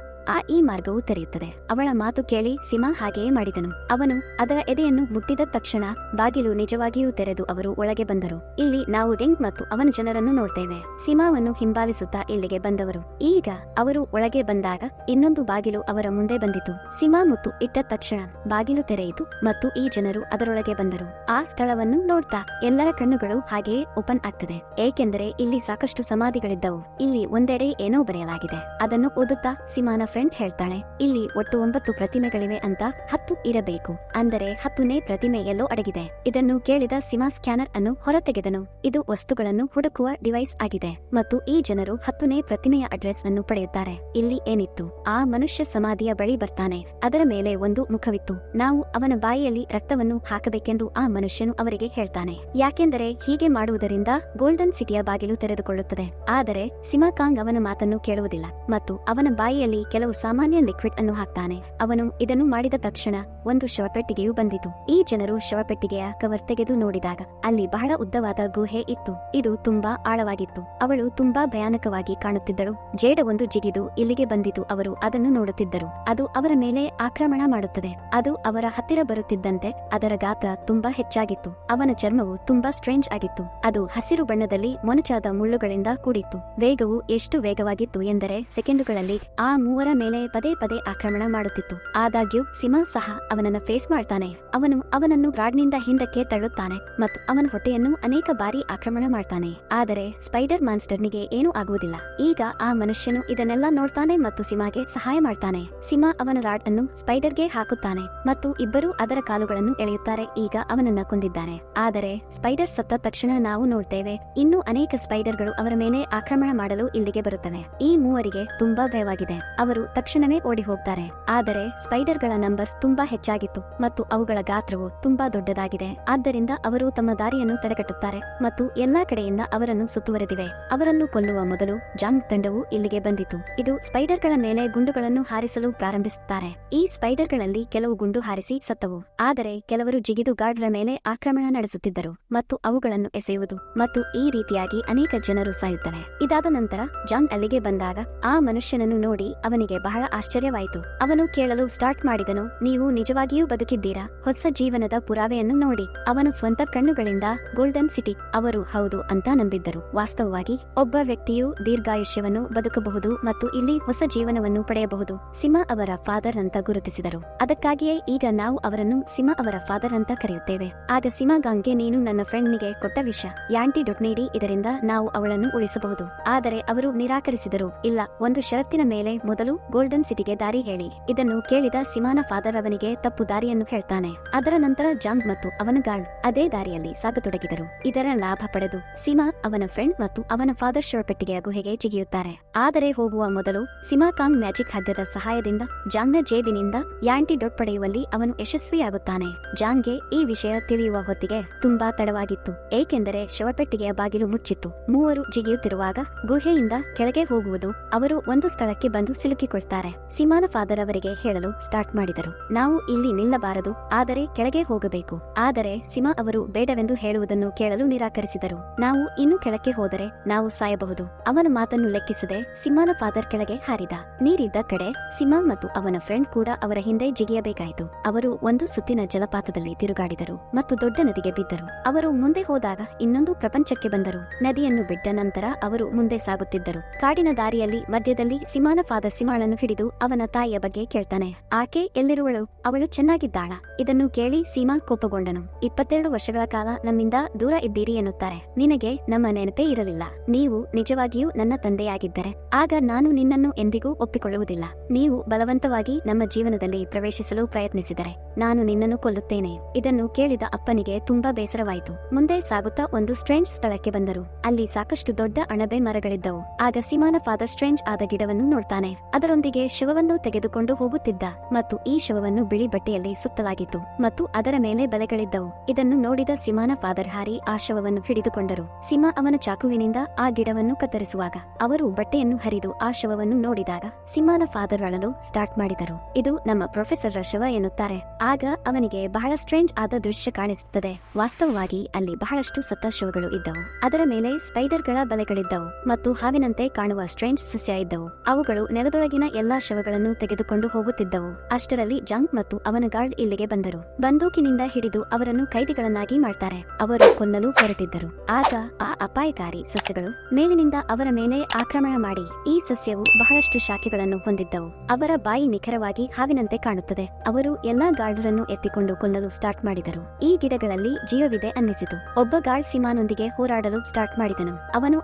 ಈ ಮಾರ್ಗವು ತೆರೆಯುತ್ತದೆ. ಅವಳ ಮಾತು ಕೇಳಿ ಸಿಮಾ ಹಾಗೆಯೇ ಮಾಡಿದನು. ಅವನು ಅದರ ಎದೆಯನ್ನು ಮುಟ್ಟಿದ ತಕ್ಷಣ ಬಾಗಿಲು ನಿಜವಾಗಿಯೂ ತೆರೆದು ಅವರು ಒಳಗೆ ಬಂದರು. ಇಲ್ಲಿ ನಾವು ಗೆಂಗ್ ಮತ್ತು ಅವನ ಜನರನ್ನು ನೋಡ್ತೇವೆ. ಸಿಮಾವನ್ನು ಹಿಂಬಾಲಿಸುತ್ತಾ ಇಲ್ಲಿಗೆ ಬಂದವರು. ಈಗ ಅವರು ಒಳಗೆ ಬಂದಾಗ ಇನ್ನೊಂದು ಬಾಗಿಲು ಅವರ ಮುಂದೆ ಬಂದಿತು. ಸಿಮಾ ಮುತ್ತು ಇಟ್ಟ ತಕ್ಷಣ ಬಾಗಿಲು ತೆರೆಯಿತು ಮತ್ತು ಈ ಜನರು ಅದರೊಳಗೆ ಬಂದರು. ಆ ಸ್ಥಳವನ್ನು ನೋಡ್ತಾ ಎಲ್ಲರ ಕಣ್ಣುಗಳು ಹಾಗೆಯೇ ಓಪನ್ ಆಗ್ತದೆ, ಏಕೆಂದರೆ ಇಲ್ಲಿ ಸಾಕಷ್ಟು ಸಮಾಧಿಗಳಿದ್ದವು. ಇಲ್ಲಿ ಒಂದೆಡೆ ಏನೋ ಬರೆಯಲಾಗಿದೆ. ಅದನ್ನು ಓದುತ್ತಾ ಸಿಮಾನ ಫ್ರೆಂಡ್ ಹೇಳ್ತಾಳೆ, ಇಲ್ಲಿ ಒಟ್ಟು 9 ಪ್ರತಿಮೆಗಳಿವೆ ಅಂತ 10 ಇರಬೇಕು, ಅಂದರೆ 10ನೇ ಪ್ರತಿಮೆ ಎಲ್ಲೋ ಅಡಗಿದೆ. ಇದನ್ನು ಕೇಳಿದ ಸಿಮಾ ಸ್ಕ್ಯಾನರ್ ಅನ್ನು ಹೊರತೆಗೆದನು. ಇದು ವಸ್ತುಗಳನ್ನು ಹುಡುಕುವ ಡಿವೈಸ್ ಆಗಿದೆ ಮತ್ತು ಈ ಜನರು 10ನೇ ಪ್ರತಿಮೆಯ ಅಡ್ರೆಸ್ ಅನ್ನು ಪಡೆಯುತ್ತಾರೆ. ಇಲ್ಲಿ ಏನಿತ್ತು? ಆ ಮನುಷ್ಯ ಸಮಾಧಿಯ ಬಳಿ ಬರ್ತಾನೆ. ಅದರ ಮೇಲೆ ಒಂದು ಮುಖವಿತ್ತು. ನಾವು ಅವನ ಬಾಯಿಯಲ್ಲಿ ರಕ್ತವನ್ನು ಹಾಕಬೇಕೆಂದು ಆ ಮನುಷ್ಯನು ಅವರಿಗೆ ಹೇಳ್ತಾನೆ. ಯಾಕೆಂದರೆ ಹೀಗೆ ಮಾಡುವುದರಿಂದ ಗೋಲ್ಡನ್ ಸಿಟಿಯ ಬಾಗಿಲು ತೆರೆದುಕೊಳ್ಳುತ್ತದೆ. ಆದರೆ ಸಿಮಾ ಕಾಂಗ್ ಅವನ ಮಾತನ್ನು ಕೇಳುವುದಿಲ್ಲ ಮತ್ತು ಅವನ ಬಾಯಿಯಲ್ಲಿ ಕೆಲವು ಸಾಮಾನ್ಯ ಲಿಕ್ವಿಡ್ ಅನ್ನು ಹಾಕ್ತಾನೆ. ಅವನು ಇದನ್ನು ಮಾಡಿದ ತಕ್ಷಣ ಒಂದು ಶವಪೆಟ್ಟಿಗೆಯು ಬಂದಿತು. ಈ ಜನರು ಶವಪೆಟ್ಟಿಗೆಯ ಕವರ್ ತೆಗೆದು ನೋಡಿದಾಗ ಅಲ್ಲಿ ಬಹಳ ಉದ್ದವಾದ ಗುಹೆ ಇತ್ತು. ಇದು ತುಂಬಾ ಆಳವಾಗಿತ್ತು. ಅವಳು ತುಂಬಾ ಭಯಾನಕವಾಗಿ ಕಾಣುತ್ತಿದ್ದಳು. ಜೇಡವೊಂದು ಜಿಗಿದು ಇಲ್ಲಿಗೆ ಬಂದಿತು. ಅವರು ಅದನ್ನು ನೋಡುತ್ತಿದ್ದರು. ಅದು ಅವರ ಮೇಲೆ ಆಕ್ರಮಣ ಮಾಡುತ್ತದೆ. ಅದು ಅವರ ಹತ್ತಿರ ಬರುತ್ತಿದ್ದಂತೆ ಅದರ ಗಾತ್ರ ತುಂಬಾ ಹೆಚ್ಚಾಗಿತ್ತು. ಅವನ ಚರ್ಮವು ತುಂಬಾ ಸ್ಟ್ರೇಂಜ್ ಆಗಿತ್ತು. ಅದು ಹಸಿರು ಬಣ್ಣದಲ್ಲಿ ಮೊನಚಾದ ಮುಳ್ಳುಗಳಿಂದ ಕೂಡಿತ್ತು. ವೇಗವು ಎಷ್ಟು ವೇಗವಾಗಿತ್ತು ಎಂದರೆ ಸೆಕೆಂಡುಗಳಲ್ಲಿ ಆ ಮೂವರ ಮೇಲೆ ಪದೇ ಪದೇ ಆಕ್ರಮಣ ಮಾಡುತ್ತಿತ್ತು. ಆದಾಗ್ಯೂ ಸಿಮಾ ಸಹ ಅವನನ್ನ ಫೇಸ್ ಮಾಡ್ತಾನೆ. ಅವನು ಅವನನ್ನು ರಾಡ್ನಿಂದ ಹಿಂದಕ್ಕೆ ತಳ್ಳುತ್ತಾನೆ ಮತ್ತು ಅವನ ಹೊಟ್ಟೆಯನ್ನು ಅನೇಕ ಬಾರಿ ಆಕ್ರಮಣ ಮಾಡ್ತಾನೆ. ಆದರೆ ಸ್ಪೈಡರ್ ಮಾನ್ಸ್ಟರ್ನಿಗೆ ಏನೂ ಆಗುವುದಿಲ್ಲ. ಈಗ ಆ ಮನುಷ್ಯನು ಇದನ್ನೆಲ್ಲ ನೋಡ್ತಾನೆ ಮತ್ತು ಸಿಮಾಗೆ ಸಹಾಯ ಮಾಡ್ತಾನೆ. ಸಿಮಾ ಅವನ ರಾಡ್ ಅನ್ನು ಸ್ಪೈಡರ್ಗೆ ಹಾಕುತ್ತಾನೆ ಮತ್ತು ಇಬ್ಬರು ಅದರ ಕಾಲುಗಳನ್ನು ಎಳೆಯುತ್ತಾರೆ. ಈಗ ಅವನನ್ನ ಕೊಂದಿದ್ದಾನೆ. ಆದರೆ ಸ್ಪೈಡರ್ ಸತ್ತ ತಕ್ಷಣ ನಾವು ನೋಡ್ತೇವೆ ಇನ್ನೂ ಅನೇಕ ಸ್ಪೈಡರ್ಗಳು ಅವರ ಮೇಲೆ ಆಕ್ರಮಣ ಮಾಡಲು ಇಲ್ಲಿಗೆ ಬರುತ್ತವೆ. ಈ ಮೂವರಿಗೆ ತುಂಬಾ ಭಯವಾಗಿದೆ. ಅವರು ತಕ್ಷಣವೇ ಓಡಿ ಹೋಗ್ತಾರೆ. ಆದರೆ ಸ್ಪೈಡರ್ಗಳ ನಂಬರ್ ತುಂಬಾ ಹೆಚ್ಚಾಗಿತ್ತು ಮತ್ತು ಅವುಗಳ ಗಾತ್ರವು ತುಂಬಾ ದೊಡ್ಡದಾಗಿದೆ. ಆದ್ದರಿಂದ ಅವರು ತಮ್ಮ ದಾರಿಯನ್ನು ತಡೆಗಟ್ಟುತ್ತಾರೆ ಮತ್ತು ಎಲ್ಲಾ ಕಡೆಯಿಂದ ಅವರನ್ನು ಸುತ್ತುವರೆದಿವೆ. ಅವರನ್ನು ಕೊಲ್ಲುವ ಮೊದಲು ಜಾಂಗ್ ತಂಡವು ಇಲ್ಲಿಗೆ ಬಂದಿತು. ಇದು ಸ್ಪೈಡರ್ಗಳ ಮೇಲೆ ಗುಂಡುಗಳನ್ನು ಹಾರಿಸಲು ಪ್ರಾರಂಭಿಸುತ್ತಾರೆ. ಈ ಸ್ಪೈಡರ್ಗಳಲ್ಲಿ ಕೆಲವು ಗುಂಡು ಹಾರಿಸಿ ಸತ್ತವು. ಆದರೆ ಕೆಲವರು ಜಿಗಿದು ಗಾರ್ಡ್ರ ಮೇಲೆ ಆಕ್ರಮಣ ನಡೆಸುತ್ತಿದ್ದರು ಮತ್ತು ಅವುಗಳನ್ನು ಎಸೆಯುವುದು ಮತ್ತು ಈ ರೀತಿಯಾಗಿ ಅನೇಕ ಜನರು ಸಾಯುತ್ತವೆ. ಇದಾದ ನಂತರ ಜಾಂಗ್ ಅಲ್ಲಿಗೆ ಬಂದಾಗ ಆ ಮನುಷ್ಯನನ್ನು ನೋಡಿ ಅವನಿಗೆ ಬಹಳ ಆಶ್ಚರ್ಯವಾಯಿತು. ಅವನು ಕೇಳಲು ಸ್ಟಾರ್ಟ್ ಮಾಡಿದನು, ನೀವು ನಿಜವಾಗಿಯೂ ಬದುಕಿದ್ದೀರಾ? ಹೊಸ ಜೀವನದ ಪುರಾವೆಯನ್ನು ನೋಡಿ. ಅವನು ಸ್ವಂತ ಕಣ್ಣುಗಳಿಂದ ಗೋಲ್ಡನ್ ಸಿಟಿ ಅವರು ಹೌದು ಅಂತ ನಂಬಿದ್ದರು. ವಾಸ್ತವವಾಗಿ ಒಬ್ಬ ವ್ಯಕ್ತಿಯು ದೀರ್ಘಾಯುಷ್ಯವನ್ನು ಬದುಕಬಹುದು ಮತ್ತು ಇಲ್ಲಿ ಹೊಸ ಜೀವನವನ್ನು ಪಡೆಯಬಹುದು. ಸಿಮಾ ಅವರ ಫಾದರ್ ಅಂತ ಗುರುತಿಸಿದರು. ಅದಕ್ಕಾಗಿಯೇ ಈಗ ನಾವು ಅವರನ್ನು ಸಿಮಾ ಅವರ ಫಾದರ್ ಅಂತ ಕರೆಯುತ್ತೇವೆ. ಆಗ ಸಿಮಾ ಗಾಂಗ್ಗೆ ನೀನು ನನ್ನ ಫ್ರೆಂಡ್ನಿಗೆ ಕೊಟ್ಟ ವಿಷ ಯಾಂಟಿಡೊಟ್ ನೀಡಿ, ಇದರಿಂದ ನಾವು ಅವಳನ್ನು ಉಳಿಸಬಹುದು. ಆದರೆ ಅವರು ನಿರಾಕರಿಸಿದರು. ಇಲ್ಲ, ಒಂದು ಷರತ್ತಿನ ಮೇಲೆ ಮೊದಲು ಗೋಲ್ಡನ್ ಸಿಟಿಗೆ ದಾರಿ ಹೇಳಿ. ಇದನ್ನು ಕೇಳಿದ ಸಿಮಾನ ಫಾದರ್ ಅವನಿಗೆ ತಪ್ಪು ದಾರಿಯನ್ನು ಹೇಳ್ತಾನೆ. ಅದರ ನಂತರ ಜಾಂಗ್ ಮತ್ತು ಅವನ ಗಾರ್ಡ್ ಅದೇ ದಾರಿಯಲ್ಲಿ ಸಾಗತೊಡಗಿದರು. ಇದರ ಲಾಭ ಪಡೆದು ಸಿಮಾ ಅವನ ಫ್ರೆಂಡ್ ಮತ್ತು ಅವನ ಫಾದರ್ ಶೋರ್ಪೆಟ್ಟಿಗೆಯ ಗುಹೆಗೆ ಜಿಗಿಯುತ್ತಾರೆ. ಆದರೆ ಹೋಗುವ ಮೊದಲು ಸಿಮಾ ಕಾಂಗ್ ಮ್ಯಾಜಿಕ್ ಹಗ್ಗದ ಸಹಾಯದಿಂದ ಜಾಂಗ್ನ ಜೇಬಿನಿಂದ ಯಾಂಟಿಡೋಟ್ ಪಡೆಯುವಲ್ಲಿ ಅವನು ಯಶಸ್ವಿಯಾಗುತ್ತಾನೆ. ಜಾಂಗ್ಗೆ ಈ ವಿಷಯ ತಿಳಿಯುವ ಹೊತ್ತಿಗೆ ತುಂಬಾ ತಡವಾಗಿತ್ತು, ಏಕೆಂದರೆ ಶವಪೆಟ್ಟಿಗೆಯ ಬಾಗಿಲು ಮುಚ್ಚಿತ್ತು. ಮೂವರು ಜಿಗಿಯುತ್ತಿರುವಾಗ ಗುಹೆಯಿಂದ ಕೆಳಗೆ ಹೋಗುವುದು ಅವರು ಒಂದು ಸ್ಥಳಕ್ಕೆ ಬಂದು ಸಿಲುಕಿಕೊಳ್ತಾರೆ. ಸಿಮಾನ ಫಾದರ್ ಅವರಿಗೆ ಹೇಳಲು ಸ್ಟಾರ್ಟ್ ಮಾಡಿದರು, ನಾವು ಇಲ್ಲಿ ನಿಲ್ಲಬಾರದು, ಆದರೆ ಕೆಳಗೆ ಹೋಗಬೇಕು. ಆದರೆ ಸಿಮಾ ಅವರು ಬೇಡವೆಂದು ಹೇಳುವುದನ್ನು ಕೇಳಲು ನಿರಾಕರಿಸಿದರು. ನಾವು ಇನ್ನು ಕೆಳಕ್ಕೆ ಹೋದರೆ ನಾವು ಸಾಯಬಹುದು. ಅವನ ಮಾತನ್ನು ಲೆಕ್ಕಿಸದೆ ಸಿಮಾನ ಫಾದರ್ ಕೆಳಗೆ ಹಾರಿದ. ನೀರಿದ್ದ ಕಡೆ ಸಿಮಾ ಮತ್ತು ಅವನ ಫ್ರೆಂಡ್ ಕೂಡ ಅವರ ಹಿಂದೆ ಜಿಗಿಯಬೇಕಾಯಿತು. ಅವರು ಒಂದು ಸುತ್ತಿನ ಜಲಪಾತದಲ್ಲಿ ತಿರುಗಾಡಿದರು ಮತ್ತು ದೊಡ್ಡ ನದಿಗೆ ಬಿದ್ದರು. ಅವರು ಮುಂದೆ ಹೋದಾಗ ಇನ್ನೊಂದು ಪ್ರಪಂಚಕ್ಕೆ ಬಂದರು. ನದಿಯನ್ನು ಬಿಟ್ಟ ನಂತರ ಅವರು ಮುಂದೆ ಸಾಗುತ್ತಿದ್ದರು. ಕಾಡಿನ ದಾರಿಯಲ್ಲಿ ಮಧ್ಯದಲ್ಲಿ ಸಿಮಾನ ಫಾದರ್ ಸಿಮಾಳನ್ನು ಹಿಡಿದು ಅವನ ತಾಯಿಯ ಬಗ್ಗೆ ಕೇಳ್ತಾನೆ. ಆಕೆ ಎಲ್ಲಿರುವಳು? ಅವಳು ಚೆನ್ನಾಗಿದ್ದಾಳ? ಇದನ್ನು ಕೇಳಿ ಸೀಮಾ ಕೋಪಗೊಂಡನು. 22 ವರ್ಷಗಳ ಕಾಲ ನಮ್ಮಿಂದ ದೂರ ಇದ್ದೀರಿ ಎನ್ನುತ್ತಾರೆ. ನಿನಗೆ ನಮ್ಮ ನೆನಪೇ ಇರಲಿಲ್ಲ. ನೀವು ನಿಜವಾಗಿಯೂ ನನ್ನ ತಂದೆಯಾಗಿದ್ದರೆ ಆಗ ನಾನು ನಿನ್ನನ್ನು ಎಂದಿಗೂ ಒಪ್ಪಿಕೊಳ್ಳುವುದಿಲ್ಲ. ನೀವು ಬಲವಂತವಾಗಿ ನಮ್ಮ ಜೀವನದಲ್ಲಿ ಪ್ರವೇಶಿಸಲು ಪ್ರಯತ್ನಿಸಿದರೆ ನಾನು ನಿನ್ನನ್ನು ಕೊಲ್ಲುತ್ತೇನೆ. ಇದನ್ನು ಕೇಳಿದ ಅಪ್ಪನಿಗೆ ತುಂಬಾ ಬೇಸರವಾಯಿತು. ಮುಂದೆ ಸಾಗುತ್ತಾ ಒಂದು ಸ್ಟ್ರೇಂಜ್ ಸ್ಥಳಕ್ಕೆ ಬಂದರು. ಅಲ್ಲಿ ಸಾಕಷ್ಟು ದೊಡ್ಡ ಅಣಬೆ ಮರಗಳಿದ್ದವು. ಆಗ ಸಿಮಾನ ಫಾದರ್ ಸ್ಟ್ರೇಂಜ್ ಆದ ಗಿಡವನ್ನು ನೋಡ್ತಾನೆ. ಅದರೊಂದಿಗೆ ಶವವನ್ನು ತೆಗೆದುಕೊಂಡು ಹೋಗುತ್ತಿದ್ದ ಮತ್ತು ಈ ಶವವನ್ನು ಬಿಳಿ ಬಟ್ಟೆಯಲ್ಲಿ ಸುತ್ತಲಾಗಿತ್ತು ಮತ್ತು ಅದರ ಮೇಲೆ ಬಲೆಗಳಿದ್ದವು. ಇದನ್ನು ನೋಡಿದ ಸಿಮಾನ ಫಾದರ್ ಹಾರಿ ಆ ಶವವನ್ನು ಹಿಡಿದುಕೊಂಡರು. ಸಿಮಾ ಅವನ ಚಾಕುವಿನಿಂದ ಆ ಗಿಡವನ್ನು ಕತ್ತರಿಸುವಾಗ ಅವರು ಬಟ್ಟೆಯನ್ನು ಹರಿದು ಆ ಶವವನ್ನು ನೋಡಿದಾಗ ಸಿಮಾನ ಫಾದರ್ ಅಳಲು ಸ್ಟಾರ್ಟ್ ಮಾಡಿದರು. ಇದು ನಮ್ಮ ಪ್ರೊಫೆಸರ್ ಶವ ಎನ್ನುತ್ತಾರೆ. ಆಗ ಅವನಿಗೆ ಬಹಳ ಸ್ಟ್ರೇಂಜ್ ಆದ ದೃಶ್ಯ ಕಾಣಿಸುತ್ತದೆ. ವಾಸ್ತವವಾಗಿ ಅಲ್ಲಿ ಬಹಳಷ್ಟು ಸತ್ತ ಶವಗಳು ಇದ್ದವು. ಅದರ ಮೇಲೆ ಸ್ಪೈಡರ್ಗಳ ಬಲೆಗಳಿದ್ದವು ಮತ್ತು ಹಾವಿನಂತೆ ಕಾಣುವ ಸ್ಟ್ರೇಂಜ್ ಸಸ್ಯ ಇದ್ದವು. ಅವುಗಳು ನೆಲದೊಳಗಿನ ಎಲ್ಲಾ ಶವಗಳನ್ನು ತೆಗೆದುಕೊಂಡು ಹೋಗುತ್ತಿದ್ದವು. ಅಷ್ಟರಲ್ಲಿ ಜಾಂಗ್ ಮತ್ತು ಅವನ ಗಾರ್ಡ್ ಇಲ್ಲಿಗೆ ಬಂದರು. ಬಂದೂಕಿನಿಂದ ಹಿಡಿದು ಅವರನ್ನು ಕೈದಿಗಳನ್ನಾಗಿ ಮಾಡ್ತಾರೆ. ಅವರು ಕೊಲ್ಲಲು ಹೊರಟಿದ್ದರು. ಆಗ ಆ ಅಪಾಯಕಾರಿ ಸಸ್ಯಗಳು ಮೇಲಿನಿಂದ ಅವರ ಮೇಲೆ ಆಕ್ರಮಣ ಮಾಡಿ, ಈ ಸಸ್ಯವು ಬಹಳಷ್ಟು ಶಾಖೆಗಳನ್ನು ಹೊಂದಿದ್ದವು. ಅವರ ಬಾಯಿ ನಿಖರವಾಗಿ ಹಾವಿನಂತೆ ಕಾಣುತ್ತದೆ. ಅವರು ಎಲ್ಲಾ ಗಾರ್ಡರನ್ನು ಎತ್ತಿಕೊಂಡು ಕೊಲ್ಲಲು ಸ್ಟಾರ್ಟ್ ಮಾಡಿದರು. ಈ ಗಿಡಗಳಲ್ಲಿ ಜೀವವಿದೆ ಅನ್ನಿಸಿತು. ಒಬ್ಬ ಗಾರ್ಡ್ ಸಿಮಾನೊಂದಿಗೆ ಹೋರಾಡಲು ಸ್ಟಾರ್ಟ್ ಮಾಡಿದನು.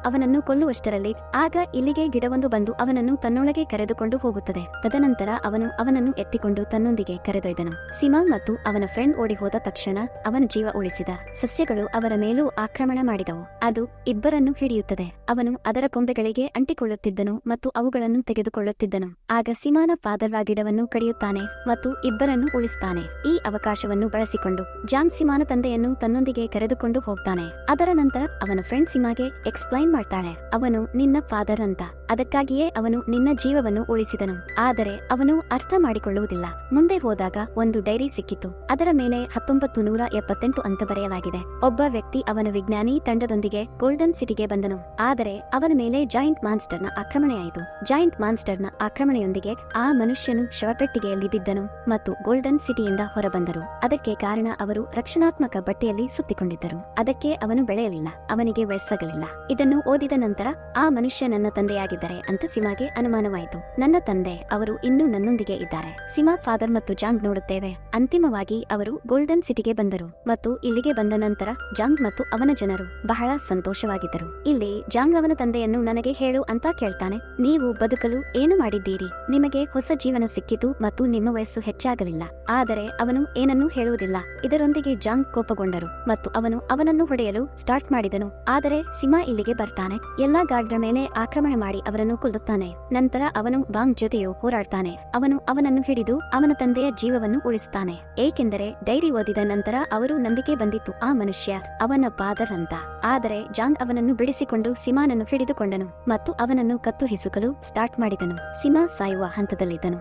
ಅವನನ್ನು ಕೊಲ್ಲುವಷ್ಟರಲ್ಲಿ ಆಗ ಇಲ್ಲಿಗೆ ಗಿಡವೊಂದು ಬಂದು ಅವನನ್ನು ತನ್ನೊಳಗೆ ಕರೆದುಕೊಂಡು ಹೋಗುತ್ತದೆ. ತದನಂತರ ಅವನನ್ನು ಎತ್ತಿಕೊಂಡು ತನ್ನೊಂದಿಗೆ ಕರೆದೊಯ್ದನು. ಸಿಮಾ ಮತ್ತು ಅವನ ಫ್ರೆಂಡ್ ಓಡಿ ಹೋದ ತಕ್ಷಣ ಅವನ ಜೀವ ಉಳಿಸಿದ ಸಸ್ಯಗಳು ಅವರ ಮೇಲೂ ಆಕ್ರಮಣ ಮಾಡಿದವು. ಅದು ಇಬ್ಬರನ್ನು ಹಿಡಿಯುತ್ತದೆ. ಅವನು ಅದರ ಕೊಂಬೆಗಳಿಗೆ ಅಂಟಿಕೊಳ್ಳುತ್ತಿದ್ದನು ಮತ್ತು ಅವುಗಳನ್ನು ತೆಗೆದುಕೊಳ್ಳುತ್ತಿದ್ದನು. ಆಗ ಸಿಮಾನ ಫಾದರ್ ಆ ಗಿಡವನ್ನು ಕಡಿಯುತ್ತಾನೆ ಮತ್ತು ಇಬ್ಬರನ್ನು ಉಳಿಸುತ್ತಾನೆ. ಈ ಅವಕಾಶವನ್ನು ಬಳಸಿಕೊಂಡು ಜಾಂಗ್ ಸಿಮಾನ ತಂದೆಯನ್ನು ತನ್ನೊಂದಿಗೆ ಕರೆದುಕೊಂಡು ಹೋಗ್ತಾನೆ. ಅದರ ನಂತರ ಅವನ ಫ್ರೆಂಡ್ ಸಿಮಾಗೆ ಎಕ್ಸ್ಪ್ಲೈನ್ ಮಾಡ್ತಾಳೆ, ಅವನು ನಿನ್ನ ಫಾದರ್ ಅಂತ, ಅದಕ್ಕಾಗಿಯೇ ಅವನು ನಿನ್ನ ಜೀವವನ್ನು ಉಳಿಸಿದನು. ಆದರೆ ಅವನು ಅರ್ಥ ಮಾಡಿಕೊಳ್ಳುವುದಿಲ್ಲ. ಮುಂದೆ ಹೋದಾಗ ಒಂದು ಡೈರಿ ಸಿಕ್ಕಿತು. ಅದರ ಮೇಲೆ 1978 ಅಂತ ಬರೆಯಲಾಗಿದೆ. ಒಬ್ಬ ವ್ಯಕ್ತಿ ಅವನ ವಿಜ್ಞಾನಿ ತಂಡದೊಂದಿಗೆ ಗೋಲ್ಡನ್ ಸಿಟಿಗೆ ಬಂದನು. ಆದರೆ ಅವನ ಮೇಲೆ ಜಾಯಿಂಟ್ ಮಾನ್ಸ್ಟರ್ನ ಆಕ್ರಮಣೆಯಾಯಿತು. ಜಾಯಿಂಟ್ ಮಾನ್ಸ್ಟರ್ನ ಆಕ್ರಮಣೆಯೊಂದಿಗೆ ಆ ಮನುಷ್ಯನು ಶವಪೆಟ್ಟಿಗೆಯಲ್ಲಿ ಬಿದ್ದನು ಮತ್ತು ಗೋಲ್ಡನ್ ಸಿಟಿಯಿಂದ ಹೊರಬಂದರು. ಅದಕ್ಕೆ ಕಾರಣ ಅವರು ರಕ್ಷಣಾತ್ಮಕ ಬಟ್ಟೆಯಲ್ಲಿ ಸುತ್ತಿಕೊಂಡಿದ್ದರು. ಅದಕ್ಕೆ ಅವನು ಬೆಳೆಯಲಿಲ್ಲ. ಅವನಿಗೆ ವಯಸ್ಸಾಗಲಿಲ್ಲ. ಇದನ್ನು ಓದಿದ ನಂತರ ಆ ಮನುಷ್ಯ ನನ್ನ ತಂದೆಯಾಗಿದ್ದರೆ ಅಂತ ಸಿಮಾಗೆ ಅನುಮಾನವಾಯಿತು. ನನ್ನ ತಂದೆ, ಅವರು ಇನ್ನೂ ನನ್ನೊಂದಿಗೆ ಇದ್ದಾರೆ. ಸಿಮಾ ಫಾದರ್ ಮತ್ತು ಜಾಂಗ್ ನೋಡುತ್ತೇವೆ. ಅಂತಿಮವಾಗಿ ಅವರು ಗೋಲ್ಡನ್ ಸಿಟಿಗೆ ಬಂದರು ಮತ್ತು ಇಲ್ಲಿಗೆ ಬಂದ ನಂತರ ಜಾಂಗ್ ಮತ್ತು ಅವನ ಜನರು ಬಹಳ ಸಂತೋಷವಾಗಿದ್ದರು. ಇಲ್ಲಿ ಜಾಂಗ್ ಅವನ ತಂದೆಯನ್ನು ನನಗೆ ಹೇಳು ಅಂತ ಕೇಳ್ತಾನೆ. ನೀವು ಬದುಕಲು ಏನು ಮಾಡಿದ್ದೀರಿ? ನಿಮಗೆ ಹೊಸ ಜೀವನ ಸಿಕ್ಕಿತು ಮತ್ತು ನಿಮ್ಮ ವಯಸ್ಸು ಹೆಚ್ಚಾಗಲಿಲ್ಲ. ಆದರೆ ಅವನು ಏನನ್ನೂ ಹೇಳುವುದಿಲ್ಲ. ಇದರೊಂದಿಗೆ ಜಾಂಗ್ ಕೋಪಗೊಂಡರು ಮತ್ತು ಅವನನ್ನು ಹೊಡೆಯಲು ಸ್ಟಾರ್ಟ್ ಮಾಡಿದನು. ಆದರೆ ಸಿಮಾ ಇಲ್ಲಿಗೆ ಬರ್ತಾನೆ. ಎಲ್ಲಾ ಗಾರ್ಡ್ರ ಮೇಲೆ ಆಕ್ರಮಣ ಮಾಡಿ ಅವರನ್ನು ಕೊಲ್ಲುತ್ತಾನೆ. ನಂತರ ಅವನು ಬಾಂಗ್ ಜೊತೆಯೂ ಹೋರಾಡ್ತಾನೆ. ಅವನನ್ನು ಹಿಡಿದು ಅವನ ತಂದೆಯ ಜೀವವನ್ನು ಉಳಿಸುತ್ತಾನೆ. ಏಕೆಂದರೆ ಡೈರಿ ಓದಿದ ನಂತರ ಅವರು ನಂಬಿಕೆ ಬಂದಿತ್ತು ಆ ಮನುಷ್ಯ ಅವನ ಫಾದರ್ ಅಂತ. ಆದರೆ ಜಾಂಗ್ ಅವನನ್ನು ಬಿಡಿಸಿಕೊಂಡು ಸಿಮಾನನ್ನು ಹಿಡಿದುಕೊಂಡನು ಮತ್ತು ಅವನನ್ನು ಕತ್ತು ಹಿಸುಕಲು ಸ್ಟಾರ್ಟ್ ಮಾಡಿದನು. ಸಿಮಾ ಸಾಯುವ ಹಂತದಲ್ಲಿದ್ದನು.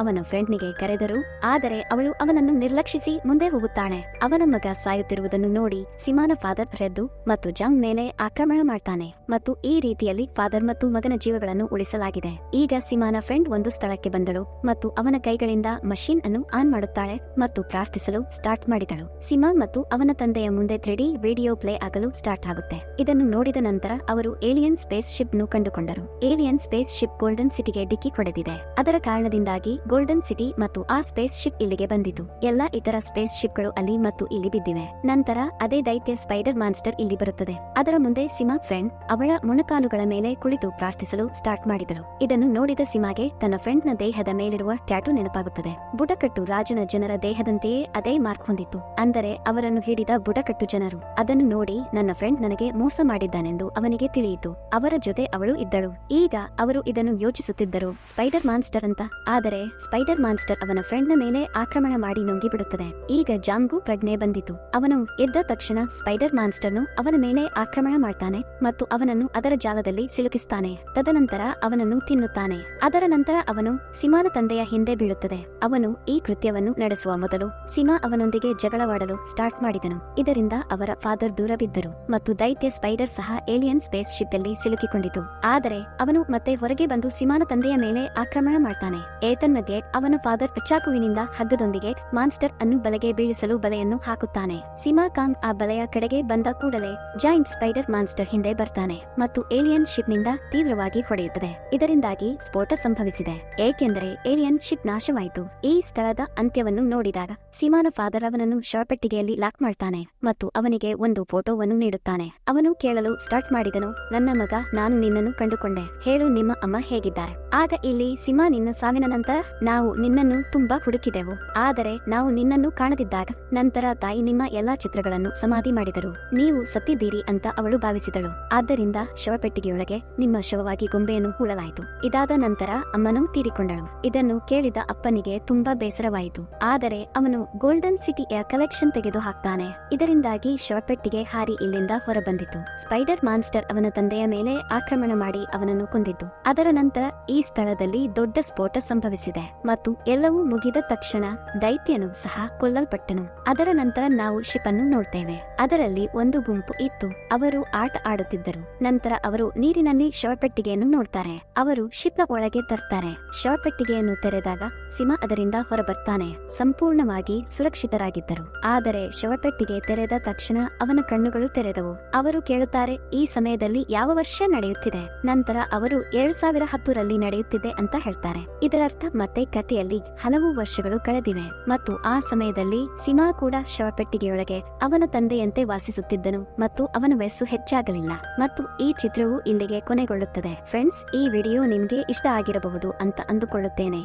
ಅವನ ಫ್ರೆಂಡ್ನಿಗೆ ಕರೆದರು, ಆದರೆ ಅವಳು ಅವನನ್ನು ನಿರ್ಲಕ್ಷಿಸಿ ಮುಂದೆ ಹೋಗುತ್ತಾಳೆ. ಅವನ ಮಗ ಸಾಯುತ್ತಿರುವುದನ್ನು ನೋಡಿ ಸಿಮಾನ ಫಾದರ್ ಎದ್ದು ಮತ್ತು ಜಾಂಗ್ ಮೇಲೆ ಆಕ್ರಮಣ ಮಾಡ್ತಾನೆ ಮತ್ತು ಈ ರೀತಿಯಲ್ಲಿ ಫಾದರ್ ಮತ್ತು ಮಗನ ಜೀವಗಳನ್ನು ಉಳಿಸಲಾಗಿದೆ. ಈಗ ಸಿಮಾನ ಫ್ರೆಂಡ್ ಒಂದು ಸ್ಥಳಕ್ಕೆ ಬಂದಳು ಮತ್ತು ಅವನ ಕೈಗಳಿಂದ ಮಷೀನ್ ಅನ್ನು ಆನ್ ಮಾಡುತ್ತಾಳೆ ಮತ್ತು ಪ್ರಾರ್ಥಿಸಲು ಸ್ಟಾರ್ಟ್ ಮಾಡಿದಳು. ಸಿಮಾ ಮತ್ತು ಅವನ ತಂದೆಯ ಮುಂದೆ 3D ವಿಡಿಯೋ ಪ್ಲೇ ಆಗಲು ಸ್ಟಾರ್ಟ್ ಆಗುತ್ತೆ. ಇದನ್ನು ನೋಡಿದ ನಂತರ ಅವರು ಏಲಿಯನ್ ಸ್ಪೇಸ್ ಶಿಪ್ ನು ಕಂಡುಕೊಂಡರು. ಏಲಿಯನ್ ಸ್ಪೇಸ್ ಶಿಪ್ ಗೋಲ್ಡನ್ ಸಿಟಿಗೆ ಡಿಕ್ಕಿ ಹೊಡೆದಿದೆ. ಅದರ ಕಾರಣದಿಂದಾಗಿ ಗೋಲ್ಡನ್ ಸಿಟಿ ಮತ್ತು ಆ ಸ್ಪೇಸ್ ಶಿಪ್ ಇಲ್ಲಿಗೆ ಬಂದಿತು. ಎಲ್ಲಾ ಇತರ ಸ್ಪೇಸ್ ಶಿಪ್ಗಳು ಅಲ್ಲಿ ಮತ್ತು ಇಲ್ಲಿ ಬಿದ್ದಿವೆ. ನಂತರ ಅದೇ ದೈತ್ಯ ಸ್ಪೈಡರ್ ಮಾನ್ಸ್ಟರ್ ಇಲ್ಲಿ ಬರುತ್ತದೆ. ಅದರ ಮುಂದೆ ಸಿಮಾ ಫ್ರೆಂಡ್ ಅವಳ ಮೊಣಕಾಲುಗಳ ಮೇಲೆ ಕುಳಿತು ಪ್ರಾರ್ಥಿಸಲು ಸ್ಟಾರ್ಟ್ ಮಾಡಿದಳು. ಇದನ್ನು ನೋಡಿದ ಸಿಮಾಗೆ ತನ್ನ ಫ್ರೆಂಡ್ನ ದೇಹದ ಮೇಲಿರುವ ಟ್ಯಾಟೂ ನೆನಪಾಗುತ್ತದೆ. ಬುಡಕಟ್ಟು ರಾಜನ ಜನರ ದೇಹದಂತೆಯೇ ಅದೇ ಮಾರ್ಕ್ ಹೊಂದಿತ್ತು. ಅಂದರೆ ಅವರನ್ನು ಹಿಡಿದ ಬುಡಕಟ್ಟು ಜನರು ಅದನ್ನು ನೋಡಿ ನನ್ನ ಫ್ರೆಂಡ್ ನನಗೆ ಮೋಸ ಮಾಡಿದ್ದಾನೆಂದು ಅವನಿಗೆ ತಿಳಿಯಿತು. ಅವರ ಜೊತೆ ಅವಳು ಇದ್ದಳು. ಈಗ ಅವರು ಇದನ್ನು ಯೋಚಿಸುತ್ತಿದ್ದರು, ಸ್ಪೈಡರ್ ಮಾನ್ಸ್ಟರ್ ಅಂತ. ಆದರೆ ಸ್ಪೈಡರ್ ಮಾನ್ಸ್ಟರ್ ಅವನ ಫ್ರೆಂಡ್ನ ಮೇಲೆ ಆಕ್ರಮಣ ಮಾಡಿ ನುಂಗಿ ಬಿಡುತ್ತದೆ. ಈಗ ಜಾನ್ಗೂ ಪ್ರಜ್ಞೆ ಬಂದಿತು. ಅವನು ಎದ್ದ ತಕ್ಷಣ ಸ್ಪೈಡರ್ ಮಾನ್ಸ್ಟರ್ನು ಅವನ ಮೇಲೆ ಆಕ್ರಮಣ ಮಾಡ್ತಾನೆ ಮತ್ತು ಅವನನ್ನು ಅದರ ಜಾಲದಲ್ಲಿ ಸಿಲುಕಿಸ್ತಾನೆ. ತದನಂತರ ಅವನನ್ನು ತಿನ್ನುತ್ತಾನೆ. ಅದರ ನಂತರ ಅವನು ಸಿಮಾನ ತಂದೆಯ ಹಿಂದೆ ಬೀಳುತ್ತದೆ. ಅವನು ಈ ಕೃತ್ಯವನ್ನು ನಡೆಸುವ ಮೊದಲು ಸಿಮಾ ಅವನೊಂದಿಗೆ ಜಗಳವಾಡಲು ಸ್ಟಾರ್ಟ್ ಮಾಡಿದನು. ಇದರಿಂದ ಅವರ ಫಾದರ್ ದೂರ ಬಿದ್ದರು ಮತ್ತು ದೈತ್ಯ ಸ್ಪೈಡರ್ ಸಹ ಏಲಿಯನ್ ಸ್ಪೇಸ್ ಶಿಪ್ ಅಲ್ಲಿ ಸಿಲುಕಿಕೊಂಡಿತು. ಆದರೆ ಅವನು ಮತ್ತೆ ಹೊರಗೆ ಬಂದು ಸಿಮಾನ ತಂದೆಯ ಮೇಲೆ ಆಕ್ರಮಣ ಮಾಡ್ತಾನೆ. ಏತನ್ಮಧ್ಯೆ ಅವನ ಫಾದರ್ ಚಾಕುವಿನಿಂದ ಹಗ್ಗದೊಂದಿಗೆ ಮಾನ್ಸ್ಟರ್ ಅನ್ನು ಬಲೆಗೆ ಬೀಳಿಸಲು ಬಲೆಯನ್ನು ಹಾಕುತ್ತಾನೆ. ಸಿಮಾ ಕಾಂಗ್ ಆ ಬಲೆಯ ಕಡೆಗೆ ಬಂದ ಕೂಡಲೇ ಜಾಯಿಂಟ್ ಸ್ಪೈಡರ್ ಮಾನ್ಸ್ಟರ್ ಹಿಂದೆ ಬರ್ತಾನೆ ಮತ್ತು ಏಲಿಯನ್ ಶಿಪ್ ನಿಂದ ತೀವ್ರವಾಗಿ ಹೊಡೆಯುತ್ತದೆ. ಇದರಿಂದಾಗಿ ಸ್ಫೋಟ ಸಂಭವಿಸಿದೆ, ಏಕೆಂದರೆ ಏಲಿಯನ್ ಶಿಪ್ ನಾಶವಾಯಿತು. ಈ ಸ್ಥಳದ ಅಂತ್ಯವನ್ನು ನೋಡಿದಾಗ ಸಿಮಾನ ಫಾದರ್ ಅವನನ್ನು ಶವಪೆಟ್ಟಿಗೆಯಲ್ಲಿ ಲಾಕ್ ಮಾಡ್ತಾನೆ ಮತ್ತು ಅವನಿಗೆ ಒಂದು ಫೋಟೋವನ್ನು ನೀಡುತ್ತಾನೆ. ಅವನು ಕೇಳಲು ಸ್ಟಾರ್ಟ್ ಮಾಡಿದನು, ನನ್ನ ಮಗ, ನಾನು ನಿನ್ನನ್ನು ಕಂಡುಕೊಂಡೆ, ಹೇಳು ನಿಮ್ಮ ಅಮ್ಮ ಹೇಗಿದ್ದಾರೆ. ಆಗ ಇಲ್ಲಿ ಸಿಮಾ, ನಿನ್ನ ಸಾವಿನ ನಂತರ ನಾವು ನಿನ್ನನ್ನು ತುಂಬಾ ಹುಡುಕಿದೆವು, ಆದರೆ ನಾವು ನಿನ್ನನ್ನು ಕಾಣದಿದ್ದಾಗ ನಂತರ ತಾಯಿ ನಿಮ್ಮ ಎಲ್ಲಾ ಚಿತ್ರಗಳನ್ನು ಸಮಾಧಿ ಮಾಡಿದರು, ನೀವು ಸತ್ತಿದ್ದೀರಿ ಅಂತ ಅವಳು ಭಾವಿಸಿದಳು. ಆದ್ದರಿಂದ ಶವಪೆಟ್ಟಿಗೆಯೊಳಗೆ ನಿಮ್ಮ ಶವವಾಗಿ ಗೊಂಬೆಯನ್ನು ಹೂಳಲಾಯಿತು. ಇದಾದ ನಂತರ ಅಮ್ಮನೂ ತೀರಿಕೊಂಡಳು. ಇದನ್ನು ಕೇಳಿದ ಅಪ್ಪನಿಗೆ ತುಂಬಾ ಬೇಸರವಾಯಿತು. ಆದರೆ ಅವನು ಗೋಲ್ಡನ್ ಸಿಟಿಯ ಕಲೆಕ್ಷನ್ ತೆಗೆದು ಹಾಕ್ತಾನೆ. ಇದರಿಂದಾಗಿ ಶವಪೆಟ್ಟಿಗೆ ಹಾರಿ ಇಲ್ಲಿಂದ ಹೊರಬಂದಿತು. ಸ್ಪೈಡರ್ ಮಾನ್ಸ್ಟರ್ ಅವನ ತಂದೆಯ ಮೇಲೆ ಆಕ್ರಮಣ ಮಾಡಿ ಅವನನ್ನು ಕೊಂದಿದ್ದು. ಅದರ ನಂತರ ಈ ಸ್ಥಳದಲ್ಲಿ ದೊಡ್ಡ ಸ್ಫೋಟ ಸಂಭವಿಸಿದೆ ಮತ್ತು ಎಲ್ಲವೂ ಮುಗಿದ ತಕ್ಷಣ ದೈತ್ಯನು ಸಹ ಕೊಲ್ಲಲ್ಪಟ್ಟನು. ಅದರ ನಂತರ ನಾವು ಶಿಪ್ ಅನ್ನು ನೋಡ್ತೇವೆ. ಅದರಲ್ಲಿ ಒಂದು ಗುಂಪು ಇತ್ತು. ಅವರು ಆಟ ಆಡುತ್ತಿದ್ದರು. ನಂತರ ಅವರು ನೀರಿನಲ್ಲಿ ಶವಪೆಟ್ಟಿಗೆಯನ್ನು ನೋಡ್ತಾರೆ. ಅವರು ಶಿಪ್ನ ಒಳಗೆ ತರ್ತಾರೆ. ಶವಪೆಟ್ಟಿಗೆಯನ್ನು ತೆರೆದಾಗ ಸಿಮಾ ಅದರಿಂದ ಹೊರಬರ್ತಾನೆ. ಸಂಪೂರ್ಣವಾಗಿ ಸುರಕ್ಷಿತರಾಗಿದ್ದರು. ಆದರೆ ಶವಪೆಟ್ಟಿಗೆ ತೆರೆದ ತಕ್ಷಣ ಅವನ ಕಣ್ಣುಗಳು ತೆರೆದವು. ಅವರು ಕೇಳುತ್ತಾರೆ, ಈ ಸಮಯದಲ್ಲಿ ಯಾವ ವರ್ಷ ನಡೆಯುತ್ತಿದೆ? ನಂತರ ಅವರು 2010ರಲ್ಲಿ ನಡೆಯುತ್ತಿದೆ ಅಂತ ಹೇಳ್ತಾರೆ. ಇದರರ್ಥ ಮತ್ತೆ ಕಥೆಯಲ್ಲಿ ಹಲವು ವರ್ಷಗಳು ಕಳೆದಿವೆ ಮತ್ತು ಆ ಸಮಯದಲ್ಲಿ ಸಿಮಾ ಕೂಡ ಶವಪೆಟ್ಟಿಗೆಯೊಳಗೆ ಅವನ ತಂದೆಯಂತೆ ವಾಸಿಸುತ್ತಿದ್ದನು ಮತ್ತು ಅವನ ವಯಸ್ಸು ಹೆಚ್ಚಾಗಲಿಲ್ಲ. ಮತ್ತು ಈ ಚಿತ್ರವು ಇಲ್ಲಿಗೆ ಕೊನೆಗೊಳ್ಳುತ್ತದೆ. ಫ್ರೆಂಡ್ಸ್, ಈ ವಿಡಿಯೋ ನಿಮ್ಗೆ ಇಷ್ಟ ಆಗಿರಬಹುದು ಅಂತ ಅಂದುಕೊಳ್ಳುತ್ತೇನೆ.